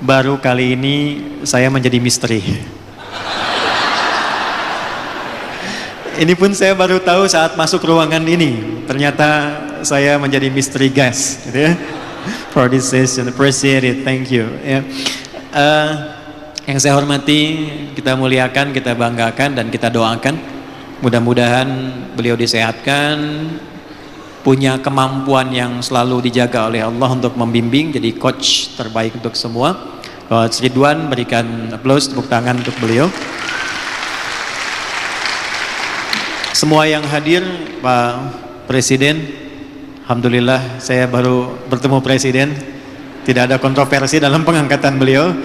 baru kali ini saya menjadi misteri. Ini pun saya baru tahu saat masuk ruangan ini. Ternyata saya menjadi misteri guest, gitu ya. For this session, appreciate it, thank you. Ya. Yang saya hormati, kita muliakan, kita banggakan, dan kita doakan. Mudah-mudahan beliau disehatkan, punya kemampuan yang selalu dijaga oleh Allah untuk membimbing, jadi coach terbaik untuk semua. Coach Ridwan, berikan aplaus, tepuk tangan untuk beliau. Semua yang hadir, Pak Presiden, alhamdulillah saya baru bertemu Presiden, tidak ada kontroversi dalam pengangkatan beliau.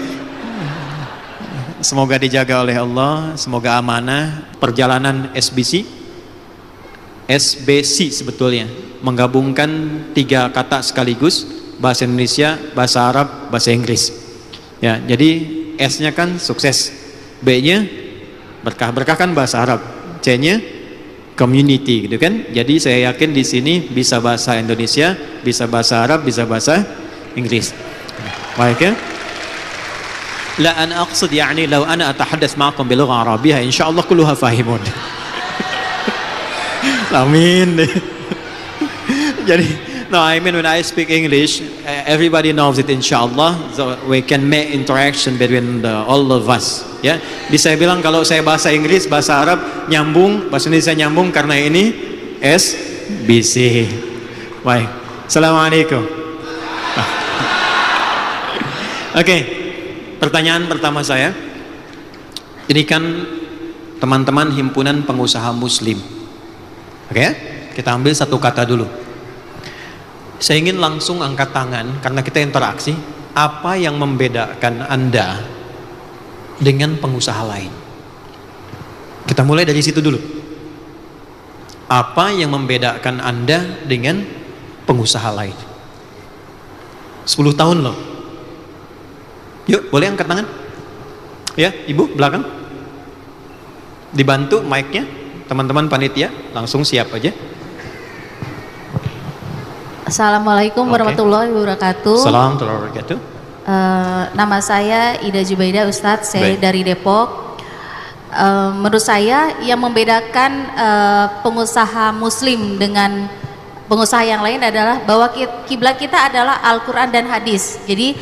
Semoga dijaga oleh Allah, semoga amanah. Perjalanan SBC sebetulnya menggabungkan 3 kata sekaligus, bahasa Indonesia, bahasa Arab, bahasa Inggris. Ya, jadi S-nya kan sukses, B-nya berkah kan bahasa Arab, C-nya community, gitu kan. Jadi saya yakin di sini bisa bahasa Indonesia, bisa bahasa Arab, bisa bahasa Inggris. Baik ya. La ana aqsid yani law ana atahaddath ma'akum bil lugha arabiyyah insyaallah kulluha fahimun. Amin. Jadi no, I mean when I speak English, everybody knows it insyaallah, so we can make interaction between all of us. Ya, bisa bilang kalau saya bahasa Inggris, bahasa Arab nyambung, bahasa Indonesia nyambung karena ini SBC. Baik. Assalamualaikum. Oke. Pertanyaan pertama saya. Ini kan teman-teman himpunan pengusaha muslim. Oke? Kita ambil satu kata dulu. Saya ingin langsung angkat tangan karena kita interaksi. Apa yang membedakan Anda dengan pengusaha lain? Kita mulai dari situ dulu. Apa yang membedakan Anda dengan pengusaha lain? 10 tahun loh. Yuk, boleh angkat tangan? Ya, Ibu belakang. Dibantu mic-nya, teman-teman panitia, langsung siap aja. Assalamualaikum warahmatullahi wabarakatuh. Assalamualaikum warahmatullahi wabarakatuh. Nama saya Ida Jubaida Ustadz, saya dari Depok. Menurut saya yang membedakan pengusaha muslim dengan pengusaha yang lain adalah bahwa kiblat kita adalah Al-Quran dan hadis. Jadi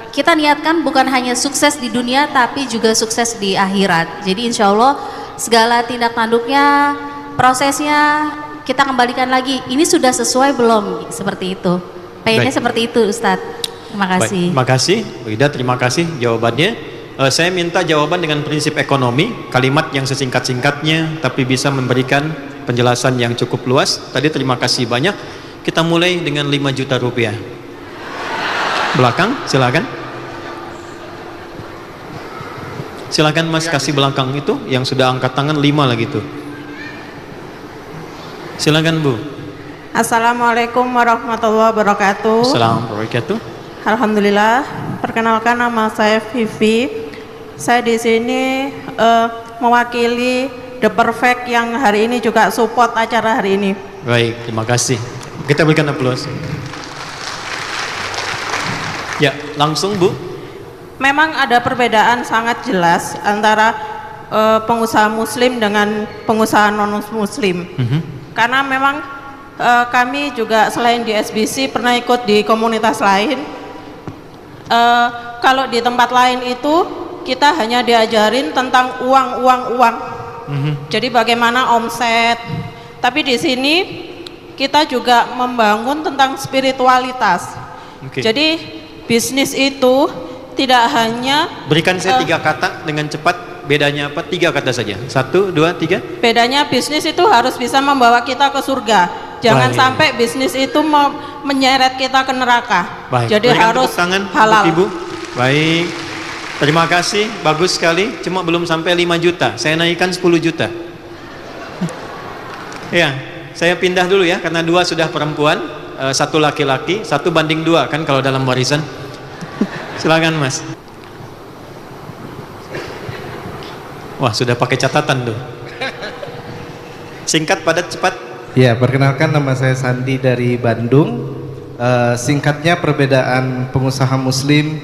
kita niatkan bukan hanya sukses di dunia tapi juga sukses di akhirat. Jadi insya Allah segala tindak tanduknya, prosesnya kita kembalikan lagi. Ini sudah sesuai belum? Seperti itu. Pengennya seperti itu, Ustadz. Terima kasih. Terima kasih, Bu Ida. Terima kasih jawabannya. Saya minta jawaban dengan prinsip ekonomi, kalimat yang sesingkat-singkatnya tapi bisa memberikan penjelasan yang cukup luas. Tadi terima kasih banyak. Kita mulai dengan 5 juta rupiah. Belakang, silakan. Silakan Mas, kasih belakang itu yang sudah angkat tangan 5 lagi tuh. Silakan Bu. Assalamualaikum warahmatullahi wabarakatuh. Assalamualaikum warahmatullahi wabarakatuh. Alhamdulillah. Perkenalkan, nama saya Vivi. Saya di sini mewakili The Perfect yang hari ini juga support acara hari ini. Baik, terima kasih. Kita berikan aplaus. Ya, langsung Bu. Memang ada perbedaan sangat jelas antara pengusaha muslim dengan pengusaha non muslim. Karena memang kami juga selain di SBC pernah ikut di komunitas lain. Kalau di tempat lain itu kita hanya diajarin tentang uang. Jadi bagaimana omset. Tapi di sini kita juga membangun tentang spiritualitas. Jadi bisnis itu tidak hanya berikan saya 3 kata dengan cepat. Bedanya apa? 3 kata saja. 1, 2, 3. Bedanya bisnis itu harus bisa membawa kita ke surga. Jangan sampai bisnis itu menyeret kita ke neraka. Baik. Jadi berikan harus tepuk tangan halal. Ibu. Baik. Terima kasih. Bagus sekali. Cuma belum sampai 5 juta. Saya naikkan 10 juta. Ya, saya pindah dulu ya karena 2 sudah perempuan, 1 laki-laki, 1 banding 2 kan kalau dalam warisan. Silakan Mas. Wah, sudah pakai catatan tuh. Singkat, padat, cepat. Ya, perkenalkan nama saya Sandi dari Bandung. Singkatnya perbedaan pengusaha muslim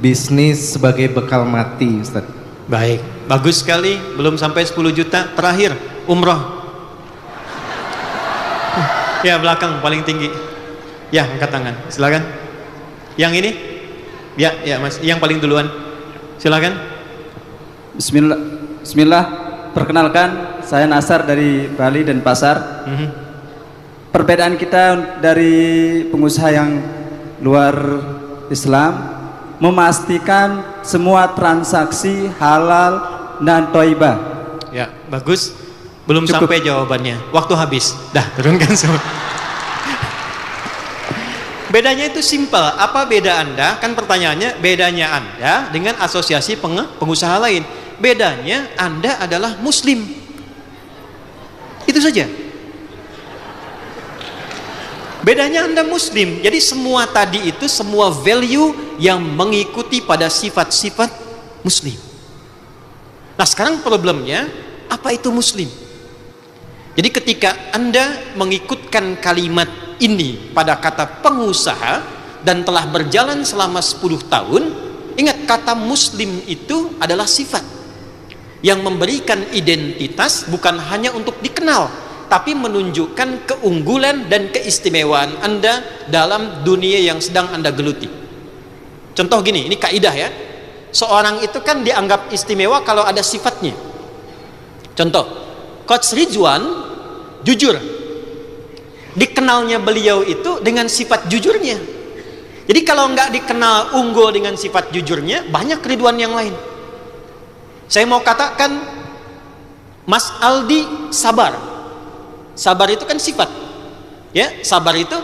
bisnis sebagai bekal mati, Ustaz. Baik, bagus sekali. Belum sampai 10 juta. Terakhir, umroh. Ya, belakang paling tinggi. Ya, angkat tangan. Silakan. Yang ini? Ya, ya Mas. Yang paling duluan. Silakan. Bismillah. Bismillah. Perkenalkan, saya Nasar dari Bali dan Pasar. Perbedaan kita dari pengusaha yang luar Islam memastikan semua transaksi halal dan thayyibah. Ya, bagus. Belum Cukup. sampai jawabannya. Waktu habis. Dah, turunkan semua. Bedanya itu simpel. Apa beda Anda? Kan pertanyaannya, bedanya Anda dengan asosiasi pengusaha lain. Bedanya Anda adalah Muslim. Itu saja. Bedanya Anda Muslim. Jadi semua tadi itu semua value yang mengikuti pada sifat-sifat Muslim. Nah, sekarang problemnya, apa itu Muslim? Jadi ketika Anda mengikutkan kalimat ini pada kata pengusaha dan telah berjalan selama 10 tahun, ingat kata Muslim itu adalah sifat yang memberikan identitas bukan hanya untuk dikenal, tapi menunjukkan keunggulan dan keistimewaan Anda dalam dunia yang sedang Anda geluti. Contoh gini, ini kaidah ya. Seorang itu kan dianggap istimewa kalau ada sifatnya. Contoh, Coach Ridwan jujur. Dikenalnya beliau itu dengan sifat jujurnya. Jadi kalau nggak dikenal unggul dengan sifat jujurnya, banyak Ridwan yang lain. Saya mau katakan Mas Aldi sabar. Sabar itu kan sifat. Ya, sabar itu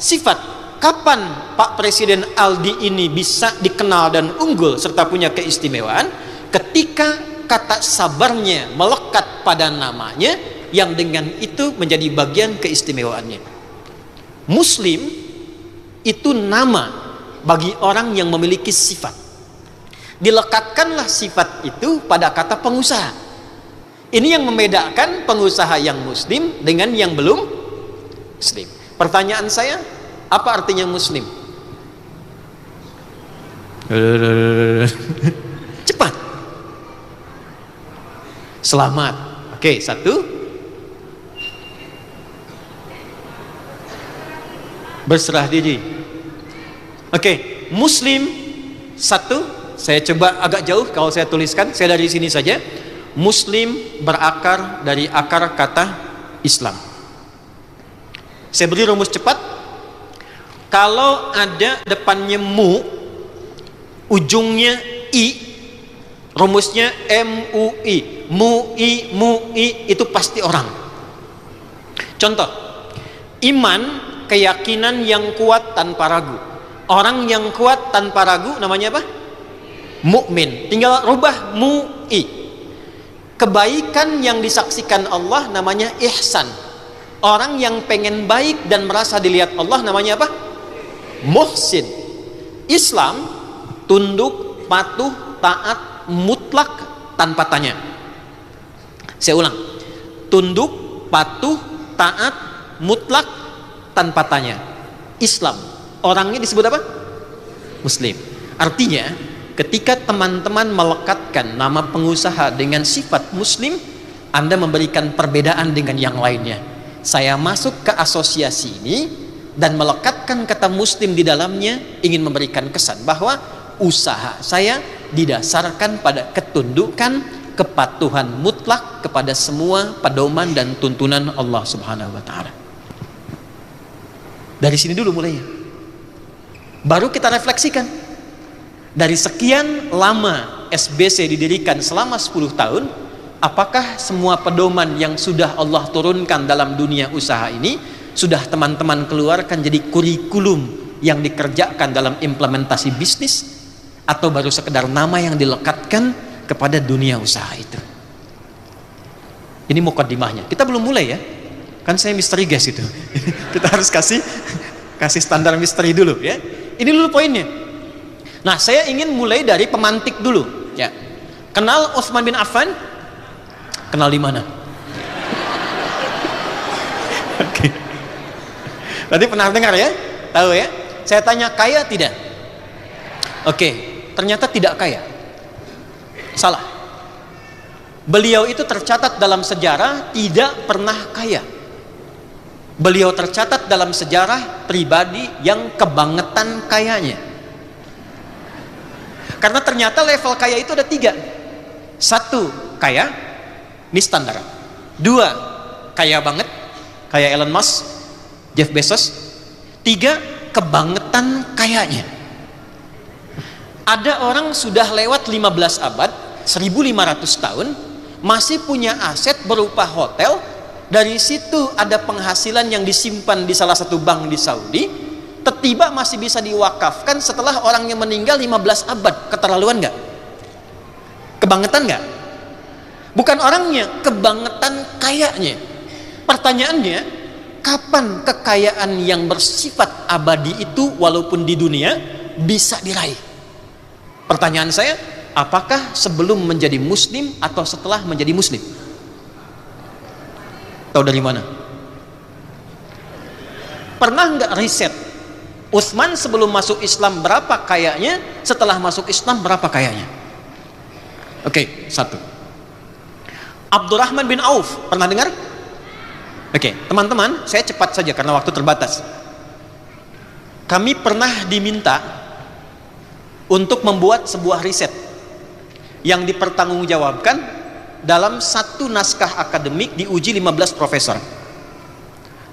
sifat. Kapan Pak Presiden Aldi ini bisa dikenal dan unggul serta punya keistimewaan? Ketika kata sabarnya melekat pada namanya, yang dengan itu menjadi bagian keistimewaannya. Muslim itu nama bagi orang yang memiliki sifat. Dilekatkanlah sifat itu pada kata pengusaha. Ini yang membedakan pengusaha yang Muslim dengan yang belum Muslim. Pertanyaan saya, apa artinya Muslim? Cepat. Selamat. Oke, satu. Berserah diri. Oke, Muslim satu. Saya coba agak jauh kalau saya tuliskan. Saya dari sini saja. Muslim berakar dari akar kata Islam. Saya beri rumus cepat. Kalau ada depannya mu, ujungnya i, rumusnya MUI. MUI itu pasti orang. Contoh, iman, keyakinan yang kuat tanpa ragu. Orang yang kuat tanpa ragu namanya apa? Mukmin. Tinggal rubah mu'i. Kebaikan yang disaksikan Allah namanya ihsan. Orang yang pengen baik dan merasa dilihat Allah namanya apa? Muhsin. Islam tunduk, patuh, taat, mutlak tanpa tanya. Saya ulang. Tunduk, patuh, taat, mutlak tanpa tanya. Islam, orangnya disebut apa? Muslim. Artinya, ketika teman-teman melekatkan nama pengusaha dengan sifat Muslim, Anda memberikan perbedaan dengan yang lainnya. Saya masuk ke asosiasi ini dan melekatkan kata Muslim di dalamnya, ingin memberikan kesan bahwa usaha saya didasarkan pada ketundukan, kepatuhan mutlak kepada semua pedoman dan tuntunan Allah Subhanahu wa taala. Dari sini dulu mulainya. Baru kita refleksikan. Dari sekian lama SBC didirikan selama 10 tahun, apakah semua pedoman yang sudah Allah turunkan dalam dunia usaha ini sudah teman-teman keluarkan jadi kurikulum yang dikerjakan dalam implementasi bisnis, atau baru sekedar nama yang dilekatkan kepada dunia usaha itu? Ini mukaddimahnya. Kita belum mulai ya. Kan saya misteri guys itu. Kita harus kasih standar misteri dulu ya. Ini dulu poinnya. Nah, saya ingin mulai dari pemantik dulu ya. Kenal Utsman bin Affan? Kenal di mana? Oke. Berarti pernah dengar ya? Tahu ya? Saya tanya, kaya tidak? Oke. ternyata tidak kaya. Salah. Beliau itu tercatat dalam sejarah tidak pernah kaya. Beliau tercatat dalam sejarah pribadi yang kebangetan kayanya. Karena ternyata level kaya itu ada 3. 1, kaya, ini standar. 2, kaya banget, kayak Elon Musk, Jeff Bezos. 3, kebangetan kayanya. Ada orang sudah lewat 15 abad, 1500 tahun, masih punya aset berupa hotel. Dari situ ada penghasilan yang disimpan di salah satu bank di Saudi. Tiba-tiba masih bisa diwakafkan setelah orangnya meninggal 15 abad. Keterlaluan nggak? Kebangetan nggak? Bukan orangnya, kebangetan kayanya. Pertanyaannya, kapan kekayaan yang bersifat abadi itu walaupun di dunia bisa diraih? Pertanyaan saya, apakah sebelum menjadi muslim atau setelah menjadi muslim? Tahu dari mana? Pernah nggak riset Utsman sebelum masuk Islam berapa kayanya, setelah masuk Islam berapa kayanya? Oke, 1. Abdurrahman bin Auf, pernah dengar? Oke, teman-teman, saya cepat saja karena waktu terbatas. Kami pernah diminta untuk membuat sebuah riset yang dipertanggungjawabkan dalam satu naskah akademik, diuji 15 profesor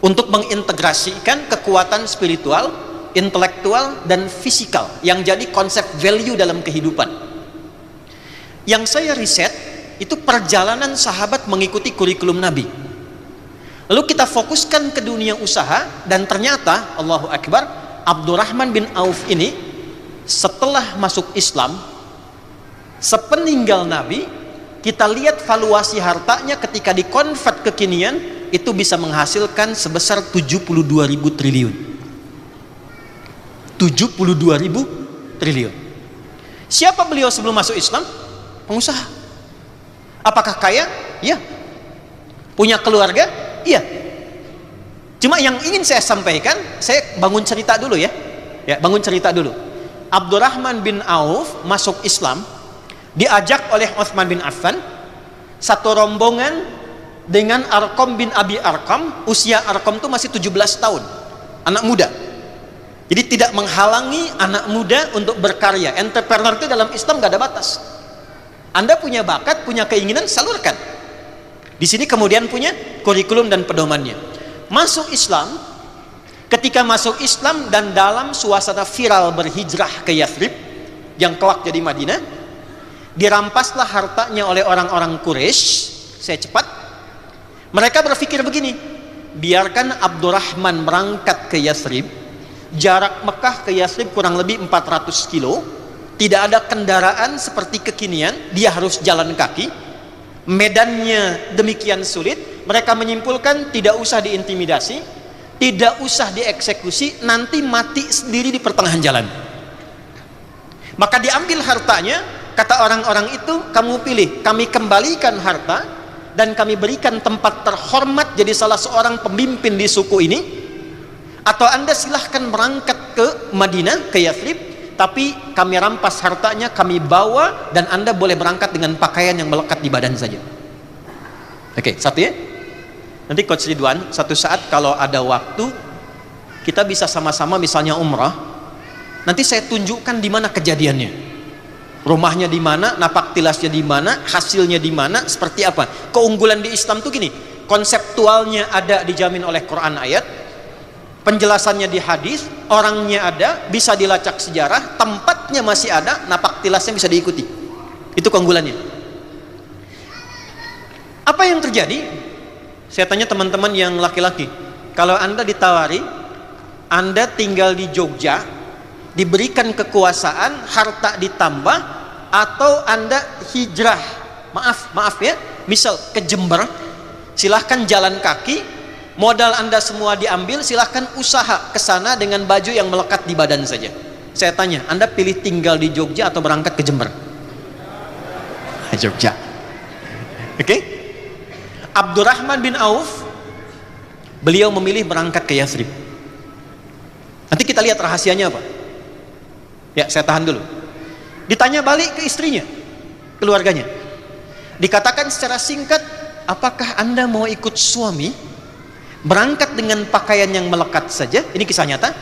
untuk mengintegrasikan kekuatan spiritual, intelektual, dan fisikal yang jadi konsep value dalam kehidupan. Yang saya riset itu perjalanan sahabat mengikuti kurikulum Nabi. Lalu kita fokuskan ke dunia usaha, dan ternyata Allahu Akbar, Abdurrahman bin Auf ini setelah masuk Islam, sepeninggal Nabi, kita lihat valuasi hartanya ketika dikonvert kekinian itu bisa menghasilkan sebesar 72.000 triliun. 72.000 triliun. Siapa beliau sebelum masuk Islam? Pengusaha. Apakah kaya? Iya. Punya keluarga? Iya. Cuma yang ingin saya sampaikan, saya bangun cerita dulu ya. Ya, bangun cerita dulu. Abdurrahman bin Auf masuk Islam diajak oleh Utsman bin Affan, satu rombongan dengan Arqam bin Abi Arqam. Usia Arqam itu masih 17 tahun, anak muda. Jadi tidak menghalangi anak muda untuk berkarya. Entrepreneur itu dalam Islam gak ada batas. Anda punya bakat, punya keinginan, salurkan. Di sini kemudian punya kurikulum dan pedomannya. Masuk Islam, ketika masuk Islam dan dalam suasana viral berhijrah ke Yathrib yang kelak jadi Madinah, dirampaslah hartanya oleh orang-orang Quraisy. Saya cepat. Mereka berpikir begini, biarkan Abdurrahman berangkat ke Yathrib. Jarak Mekah ke Yathrib kurang lebih 400 kilo. Tidak ada kendaraan seperti kekinian, dia harus jalan kaki. Medannya demikian sulit. Mereka menyimpulkan tidak usah diintimidasi, tidak usah dieksekusi, nanti mati sendiri di pertengahan jalan. Maka diambil hartanya. Kata orang-orang itu, kamu pilih, kami kembalikan harta dan kami berikan tempat terhormat jadi salah seorang pemimpin di suku ini, atau Anda silahkan berangkat ke Madinah, ke Yathrib, tapi kami rampas hartanya, kami bawa, dan Anda boleh berangkat dengan pakaian yang melekat di badan saja. Oke, satu ya. Nanti Coach Ridwan, satu saat kalau ada waktu, kita bisa sama-sama misalnya umrah, nanti saya tunjukkan di mana kejadiannya. Rumahnya di mana, napak tilasnya di mana, hasilnya di mana, seperti apa. Keunggulan di Islam tuh gini, konseptualnya ada dijamin oleh Quran ayat, penjelasannya di hadis, orangnya ada, bisa dilacak sejarah, tempatnya masih ada, napak tilasnya bisa diikuti. Itu keunggulannya. Apa yang terjadi? Saya tanya teman-teman yang laki-laki, kalau Anda ditawari, Anda tinggal di Jogja, diberikan kekuasaan, harta ditambah, atau Anda hijrah, maaf ya, misal ke Jember, silahkan jalan kaki, modal Anda semua diambil, silahkan usaha ke sana dengan baju yang melekat di badan saja. Saya tanya, Anda pilih tinggal di Jogja atau berangkat ke Jember? Jogja. Oke? Abdurrahman bin Auf, beliau memilih berangkat ke Yathrib. Nanti kita lihat rahasianya apa. Ya, saya tahan dulu. Ditanya balik ke istrinya, keluarganya. Dikatakan secara singkat, apakah Anda mau ikut suami berangkat dengan pakaian yang melekat saja, ini kisah nyata,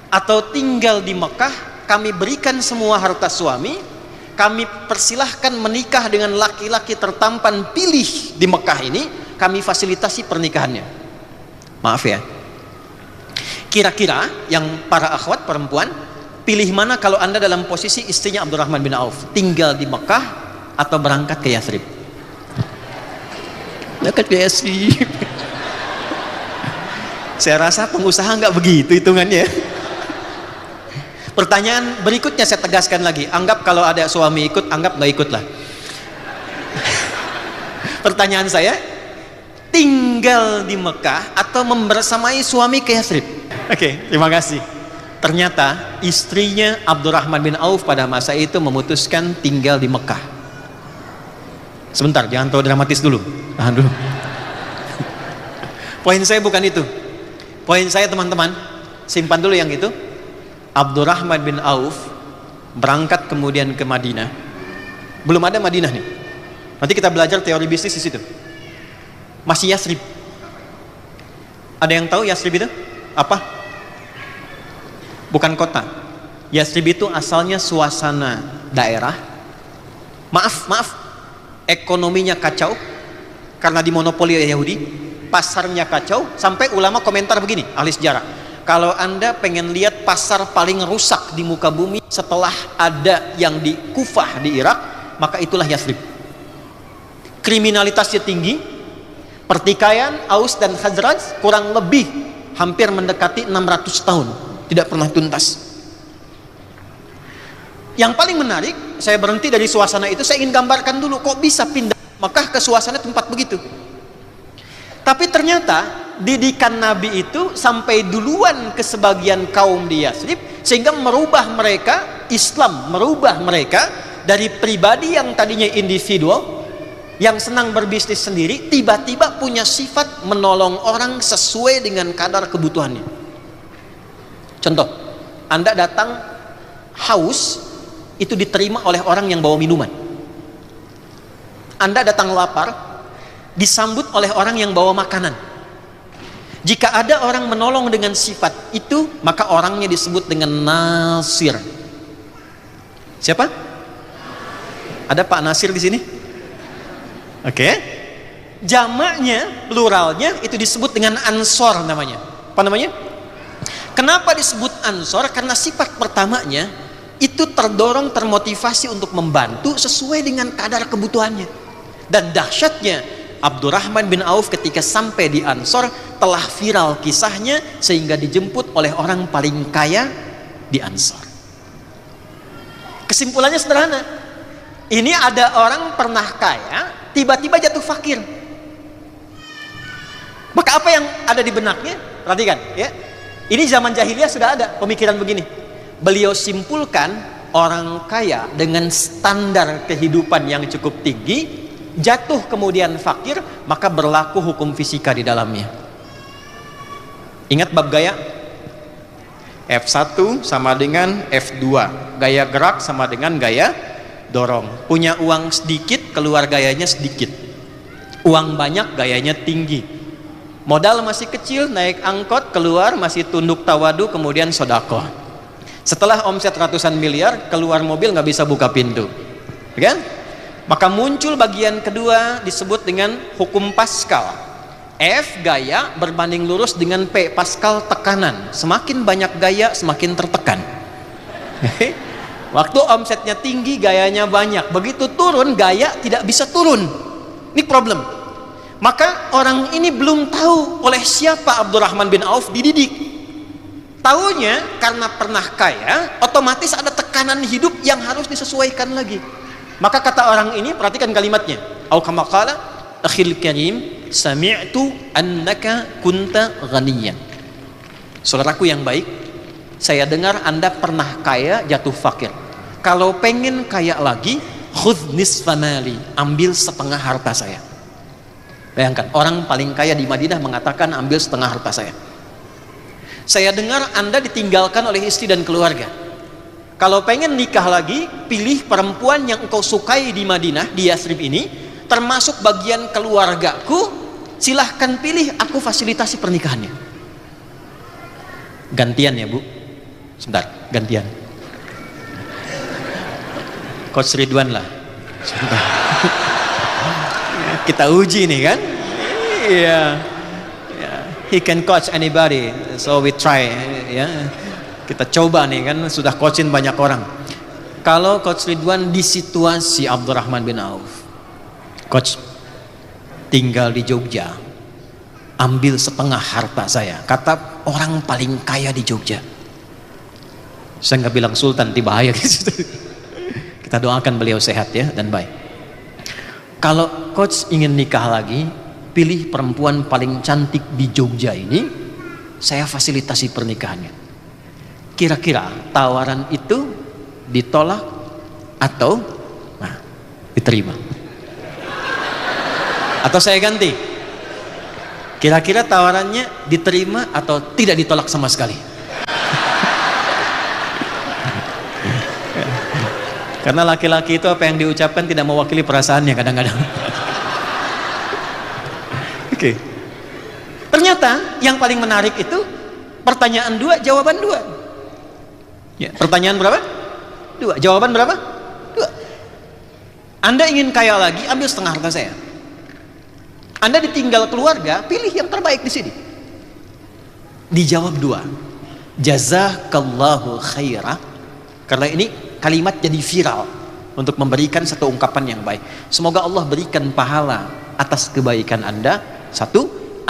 atau tinggal di Mekah, kami berikan semua harta suami, kami persilahkan menikah dengan laki-laki tertampan pilih di Mekah ini, kami fasilitasi pernikahannya. Maaf ya, kira-kira yang para akhwat perempuan, pilih mana kalau Anda dalam posisi istrinya Abdurrahman bin Auf, tinggal di Mekah atau berangkat ke Yathrib? Berangkat ke Yathrib. Saya rasa pengusaha nggak begitu hitungannya. Pertanyaan berikutnya saya tegaskan lagi, anggap kalau ada suami ikut, anggap nggak ikut lah. Pertanyaan saya, tinggal di Mekah atau membersamai suami ke Yathrib? Oke, terima kasih. Ternyata istrinya Abdurrahman bin Auf pada masa itu memutuskan tinggal di Mekah. Sebentar, jangan terlalu dramatis dulu. Tahan dulu. Poin saya bukan itu. Poin saya teman-teman, simpan dulu yang itu. Abdurrahman bin Auf berangkat kemudian ke Madinah. Belum ada Madinah nih. Nanti kita belajar teori bisnis di situ. Masih Yathrib. Ada yang tahu Yathrib itu apa? Bukan kota. Yathrib itu asalnya suasana daerah. Maaf, ekonominya kacau karena dimonopoli oleh Yahudi. Pasarnya kacau, sampai ulama komentar begini, ahli sejarah. Kalau Anda pengen lihat pasar paling rusak di muka bumi setelah ada yang di Kufah di Irak, maka itulah Yathrib. Kriminalitasnya tinggi, pertikaian Aus dan Khazraj kurang lebih hampir mendekati 600 tahun, tidak pernah tuntas. Yang paling menarik, saya berhenti dari suasana itu, saya ingin gambarkan dulu kok bisa pindah Mekah ke suasana tempat begitu. Tapi ternyata didikan Nabi itu sampai duluan ke sebagian kaum di Yathrib, sehingga merubah mereka, Islam merubah mereka dari pribadi yang tadinya individual, yang senang berbisnis sendiri, tiba-tiba punya sifat menolong orang sesuai dengan kadar kebutuhannya. Contoh, Anda datang haus, itu diterima oleh orang yang bawa minuman. Anda datang lapar, disambut oleh orang yang bawa makanan. Jika ada orang menolong dengan sifat itu, maka orangnya disebut dengan Nasir. Siapa? Ada Pak Nasir di sini? Oke. Jamaknya, pluralnya itu disebut dengan Ansor namanya. Apa namanya? Kenapa disebut Ansor? Karena sifat pertamanya itu terdorong, termotivasi untuk membantu sesuai dengan kadar kebutuhannya. Dan dahsyatnya, Abdurrahman bin Auf ketika sampai di Ansor telah viral kisahnya sehingga dijemput oleh orang paling kaya di Ansor. Kesimpulannya sederhana, ini ada orang pernah kaya tiba-tiba jatuh fakir. Maka apa yang ada di benaknya? Perhatikan ya, ini zaman jahiliyah sudah ada pemikiran begini. Beliau simpulkan orang kaya dengan standar kehidupan yang cukup tinggi jatuh kemudian fakir, maka berlaku hukum fisika di dalamnya. Ingat bab gaya? F1 sama dengan F2, gaya gerak sama dengan gaya dorong. Punya uang sedikit, keluar gayanya sedikit. Uang banyak, gayanya tinggi. Modal masih kecil, naik angkot, keluar masih tunduk tawadu, kemudian sodakoh. Setelah omset ratusan miliar, keluar mobil nggak bisa buka pintu, kan? Maka muncul bagian kedua disebut dengan hukum Pascal. F gaya berbanding lurus dengan P, Pascal tekanan. Semakin banyak gaya semakin tertekan. Waktu omsetnya tinggi gayanya banyak, begitu turun gaya tidak bisa turun. Ini problem. Maka orang ini belum tahu oleh siapa Abdurrahman bin Auf dididik. Taunya karena pernah kaya, otomatis ada tekanan hidup yang harus disesuaikan lagi. Maka kata orang ini, perhatikan kalimatnya. Au kama qala akhil karim sami'tu annaka kunta ghaniyan. Saudaraku yang baik, saya dengar Anda pernah kaya jatuh fakir. Kalau pengen kaya lagi, khudh nisfa mali, ambil setengah harta saya. Bayangkan, orang paling kaya di Madinah mengatakan ambil setengah harta saya. Saya dengar Anda ditinggalkan oleh istri dan keluarga. Kalau pengen nikah lagi, pilih perempuan yang engkau sukai di Madinah, di Yathrib ini, termasuk bagian keluargaku, silahkan pilih, aku fasilitasi pernikahannya. Gantian ya Bu, sebentar, gantian. Coach Ridwan lah, sebentar. Kita uji nih kan. Iya. He can coach anybody, so we try ya. Kita coba nih kan, sudah coachin banyak orang. Kalau Coach Ridwan di situasi Abdurrahman bin Auf, Coach tinggal di Jogja, ambil setengah harta saya, kata orang paling kaya di Jogja. Saya nggak bilang sultan, tiba bahaya gitu. Kita doakan beliau sehat ya dan baik. Kalau Coach ingin nikah lagi, pilih perempuan paling cantik di Jogja ini, saya fasilitasi pernikahannya. Kira-kira tawaran itu ditolak atau diterima? Atau saya ganti, kira-kira tawarannya diterima atau tidak ditolak sama sekali? Karena laki-laki itu apa yang diucapkan tidak mewakili perasaannya kadang-kadang. Oke. Ternyata yang paling menarik itu pertanyaan 2, jawaban 2. Ya, pertanyaan berapa? 2. Jawaban berapa? 2. Anda ingin kaya lagi, ambil setengah harta saya. Anda ditinggal keluarga, pilih yang terbaik di sini. Dijawab 2. Jazakallahu khairah. Karena ini kalimat jadi viral untuk memberikan satu ungkapan yang baik. Semoga Allah berikan pahala atas kebaikan Anda. 1,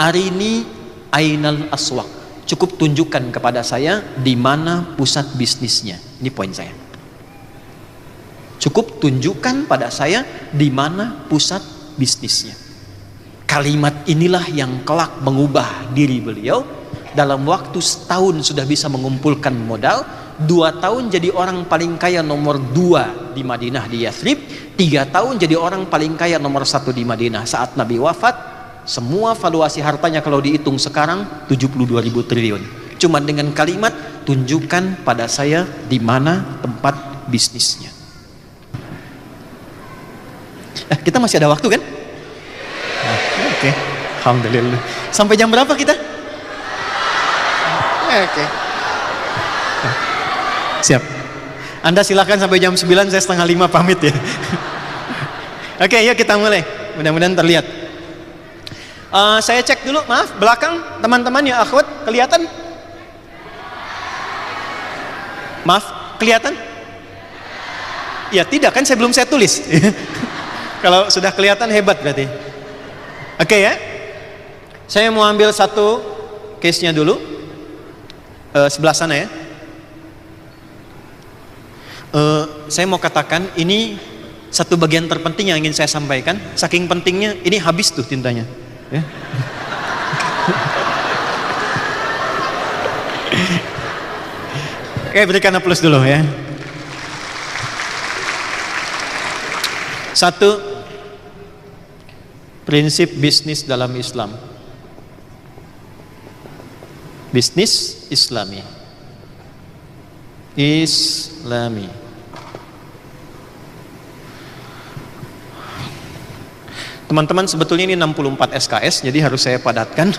arini ainal aswaq. Cukup tunjukkan kepada saya di mana pusat bisnisnya. Ini poin saya. Cukup tunjukkan pada saya di mana pusat bisnisnya. Kalimat inilah yang kelak mengubah diri beliau. Dalam waktu setahun sudah bisa mengumpulkan modal. 2 tahun jadi orang paling kaya nomor 2 di Madinah, di Yathrib. 3 tahun jadi orang paling kaya nomor 1 di Madinah. Saat Nabi wafat, semua valuasi hartanya kalau dihitung sekarang 72.000 triliun. Cuma dengan kalimat, tunjukkan pada saya di mana tempat bisnisnya. Kita masih ada waktu kan? Oke. Alhamdulillah. Sampai jam berapa kita? Oke. Siap. Anda silakan sampai jam 9, saya 4:30 pamit ya. Oke, yuk kita mulai. Mudah-mudahan terlihat. Saya cek dulu, maaf, belakang teman-teman ya akhwat, kelihatan? Maaf, kelihatan? Ya tidak kan, saya belum saya tulis. Kalau sudah kelihatan hebat berarti. Oke ya, saya mau ambil satu case-nya dulu, sebelah sana ya. Saya mau katakan ini satu bagian terpenting yang ingin saya sampaikan. Saking pentingnya, ini habis tuh tintanya. Ya. Oke, berikan aplaus dulu ya. 1, prinsip bisnis dalam Islam. Bisnis Islami. Teman-teman, sebetulnya ini 64 SKS, jadi harus saya padatkan.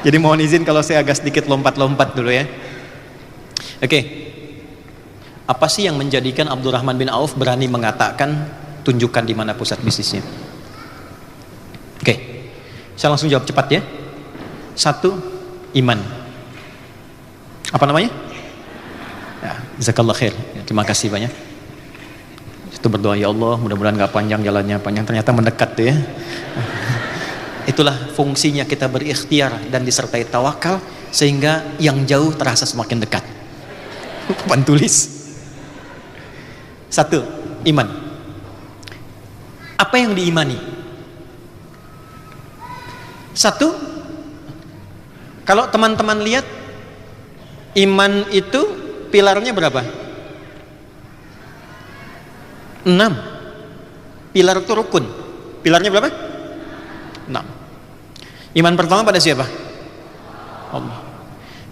Jadi mohon izin kalau saya agak sedikit lompat-lompat dulu ya. Oke. Apa sih yang menjadikan Abdurrahman bin Auf berani mengatakan tunjukkan di mana pusat bisnisnya? Oke. Saya langsung jawab cepat ya. 1, iman. Apa namanya? Ya, jazakallah khair. Ya, terima kasih banyak. Itu berdoa, ya Allah mudah-mudahan gak panjang jalannya, panjang ternyata mendekat tuh ya. Itulah fungsinya kita berikhtiar dan disertai tawakal, sehingga yang jauh terasa semakin dekat. Papan tulis. 1, iman. Apa yang diimani? 1, kalau teman-teman lihat, iman itu pilarnya berapa? 6. Pilar itu rukun. Pilarnya berapa? 6. Iman pertama pada siapa? Allah.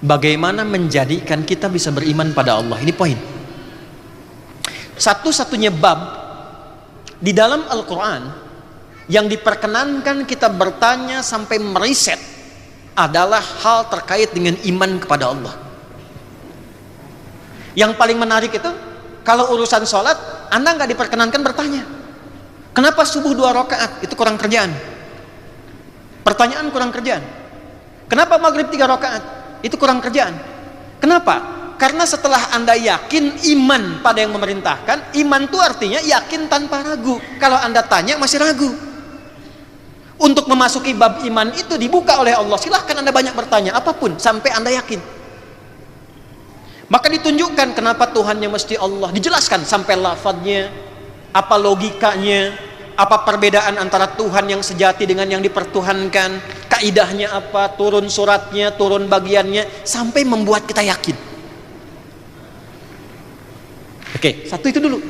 Bagaimana menjadikan kita bisa beriman pada Allah? Ini poin. satu-satunya bab di dalam Al-Quran yang diperkenankan kita bertanya sampai meriset adalah hal terkait dengan iman kepada Allah. Yang paling menarik itu, kalau urusan sholat, Anda nggak diperkenankan bertanya. Kenapa subuh 2 rakaat? Itu kurang kerjaan. Pertanyaan kurang kerjaan. Kenapa maghrib 3 rakaat? Itu kurang kerjaan. Kenapa? Karena setelah Anda yakin iman pada yang memerintahkan, iman itu artinya yakin tanpa ragu. Kalau Anda tanya masih ragu. Untuk memasuki bab iman itu dibuka oleh Allah. Silahkan Anda banyak bertanya apapun sampai Anda yakin. Maka ditunjukkan kenapa Tuhannya mesti Allah. Dijelaskan sampai lafadznya, apa logikanya, apa perbedaan antara Tuhan yang sejati dengan yang dipertuhankan, kaidahnya apa, turun suratnya, turun bagiannya, sampai membuat kita yakin. Oke, satu itu dulu.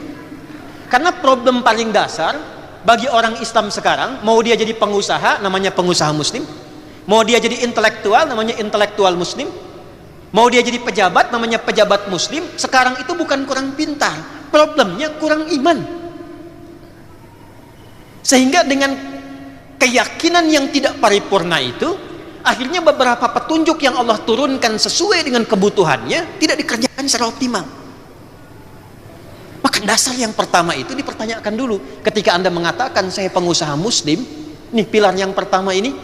Karena problem paling dasar bagi orang Islam sekarang, mau dia jadi pengusaha, namanya pengusaha muslim, mau dia jadi intelektual, namanya intelektual muslim, mau dia jadi pejabat, namanya pejabat muslim, sekarang itu bukan kurang pintar, problemnya kurang iman. Sehingga dengan keyakinan yang tidak paripurna itu, akhirnya beberapa petunjuk yang Allah turunkan sesuai dengan kebutuhannya tidak dikerjakan secara optimal. Maka dasar yang pertama itu dipertanyakan dulu. Ketika Anda mengatakan saya pengusaha muslim, nih pilar yang pertama ini,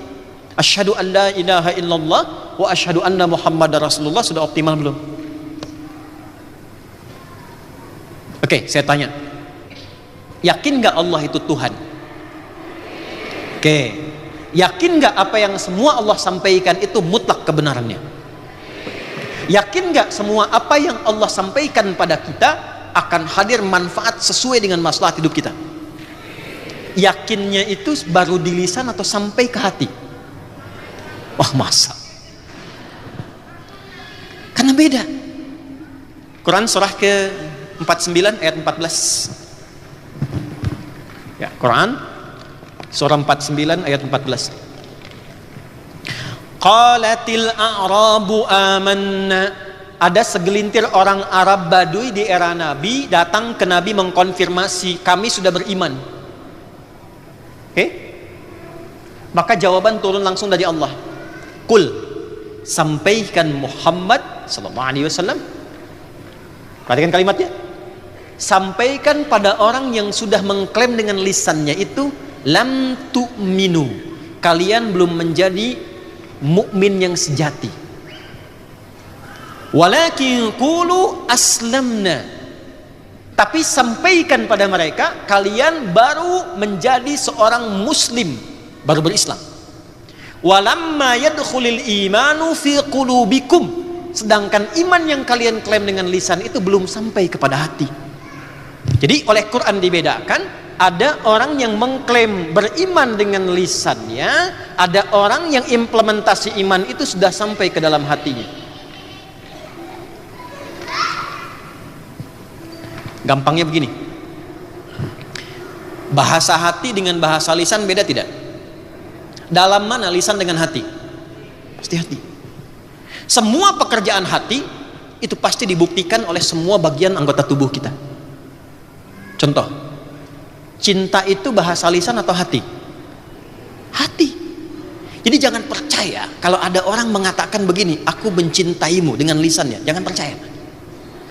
asyhadu an la ilaha illallah wa asyhadu anna muhammadar rasulullah, sudah optimal belum? Oke, saya tanya, yakin nggak Allah itu Tuhan? Oke, yakin nggak apa yang semua Allah sampaikan itu mutlak kebenarannya? Yakin nggak semua apa yang Allah sampaikan pada kita akan hadir manfaat sesuai dengan maslahat hidup kita? Yakinnya itu baru di lisan atau sampai ke hati? Wah, masa? Karena beda. Quran surah ke-49 ayat 14. Ya, Quran surah 49 ayat 14. Qalatil a'rabu amanna. Ada segelintir orang Arab Baduy di era Nabi datang ke Nabi mengkonfirmasi, kami sudah beriman. Oke? Maka jawaban turun langsung dari Allah. Kul, sampaikan Muhammad sallallahu alaihi wasallam. Perhatikan kalimatnya. Sampaikan pada orang yang sudah mengklaim dengan lisannya itu, lam tu'minu. Kalian belum menjadi mukmin yang sejati. Walakin qulu aslamna. Tapi sampaikan pada mereka, kalian baru menjadi seorang muslim, baru berislam. Walamma yadkhulul imanu fi qulubikum. Sedangkan iman yang kalian klaim dengan lisan itu belum sampai kepada hati. Jadi oleh Quran dibedakan, ada orang yang mengklaim beriman dengan lisannya, ada orang yang implementasi iman itu sudah sampai ke dalam hatinya. Gampangnya begini, bahasa hati dengan bahasa lisan beda tidak? Dalam mana lisan dengan hati? Pasti hati. Semua pekerjaan hati itu pasti dibuktikan oleh semua bagian anggota tubuh kita. Contoh, cinta itu bahasa lisan atau hati? Hati. Jadi jangan percaya kalau ada orang mengatakan begini, aku mencintaimu dengan lisannya, jangan percaya.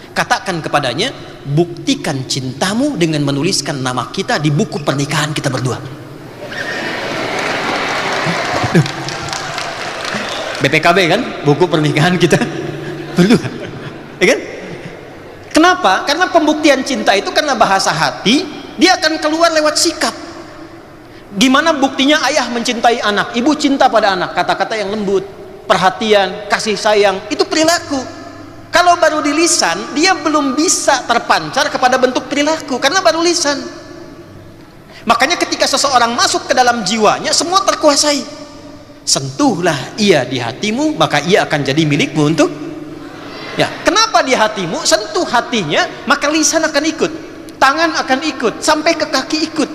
Katakan kepadanya, buktikan cintamu dengan menuliskan nama kita di buku pernikahan kita berdua. BPKB kan, buku pernikahan kita berdua, ya kan? Kenapa? Karena pembuktian cinta itu karena bahasa hati, dia akan keluar lewat sikap. Gimana buktinya ayah mencintai anak, ibu cinta pada anak, kata-kata yang lembut, perhatian, kasih sayang, itu perilaku. Kalau baru di lisan, dia belum bisa terpancar kepada bentuk perilaku karena baru lisan. Makanya ketika seseorang masuk ke dalam jiwanya, semua terkuasai. Sentuhlah ia di hatimu, maka ia akan jadi milikmu untuk ya. Kenapa di hatimu? Sentuh hatinya, maka lisan akan ikut, tangan akan ikut, sampai ke kaki ikut.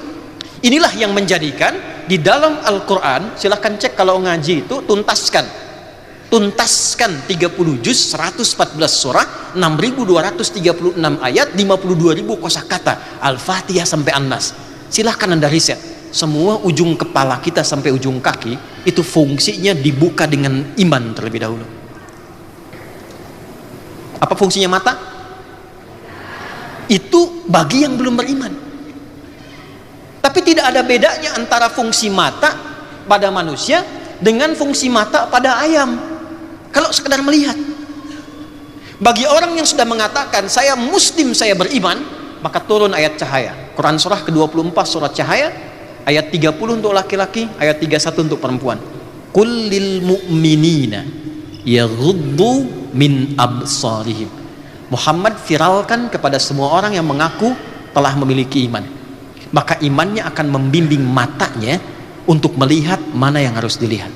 Inilah yang menjadikan di dalam Al-Quran, silahkan cek kalau ngaji itu, tuntaskan tuntaskan 30 juz, 114 surah, 6.236 ayat, 52.000 kosakata, Al-Fatihah sampai An-Nas. Silahkan Anda riset. Semua ujung kepala kita sampai ujung kaki itu fungsinya dibuka dengan iman terlebih dahulu. Apa fungsinya mata? Itu bagi yang belum beriman. Tapi tidak ada bedanya antara fungsi mata pada manusia dengan fungsi mata pada ayam. Kalau sekedar melihat. Bagi orang yang sudah mengatakan saya muslim, saya beriman, maka turun ayat cahaya. Quran surah ke-24 surat Cahaya, ayat 30 untuk laki-laki, ayat 31 untuk perempuan. Qul lil mu'minina yaghuddu min absarihim. Muhammad viralkan kepada semua orang yang mengaku telah memiliki iman. Maka imannya akan membimbing matanya untuk melihat mana yang harus dilihat.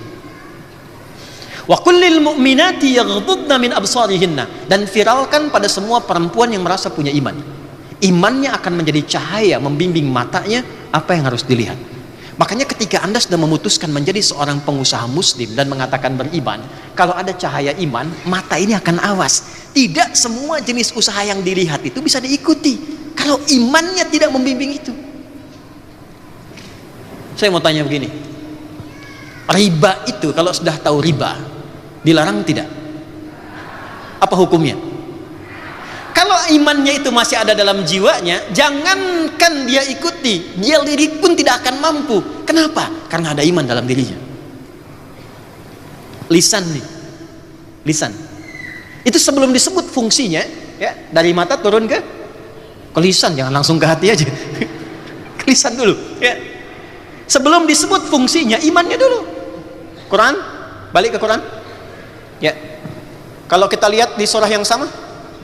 Wa qul lil mu'minati yaghuddna min absarihinna, dan viralkan pada semua perempuan yang merasa punya iman. Imannya akan menjadi cahaya membimbing matanya apa yang harus dilihat. Makanya ketika Anda sudah memutuskan menjadi seorang pengusaha muslim dan mengatakan beriman, kalau ada cahaya iman, mata ini akan awas. Tidak semua jenis usaha yang dilihat itu bisa diikuti kalau imannya tidak membimbing itu. Saya mau tanya begini, riba itu kalau sudah tahu riba dilarang tidak? Apa hukumnya? Kalau imannya itu masih ada dalam jiwanya, jangankan dia ikuti, dia lirik pun tidak akan mampu. Kenapa? Karena ada iman dalam dirinya. Lisan nih, lisan. Itu sebelum disebut fungsinya, ya, dari mata turun ke lisan, jangan langsung ke hati aja. Ke lisan dulu, ya. Sebelum disebut fungsinya, imannya dulu. Quran, balik ke Quran. Ya. Kalau kita lihat di surah yang sama,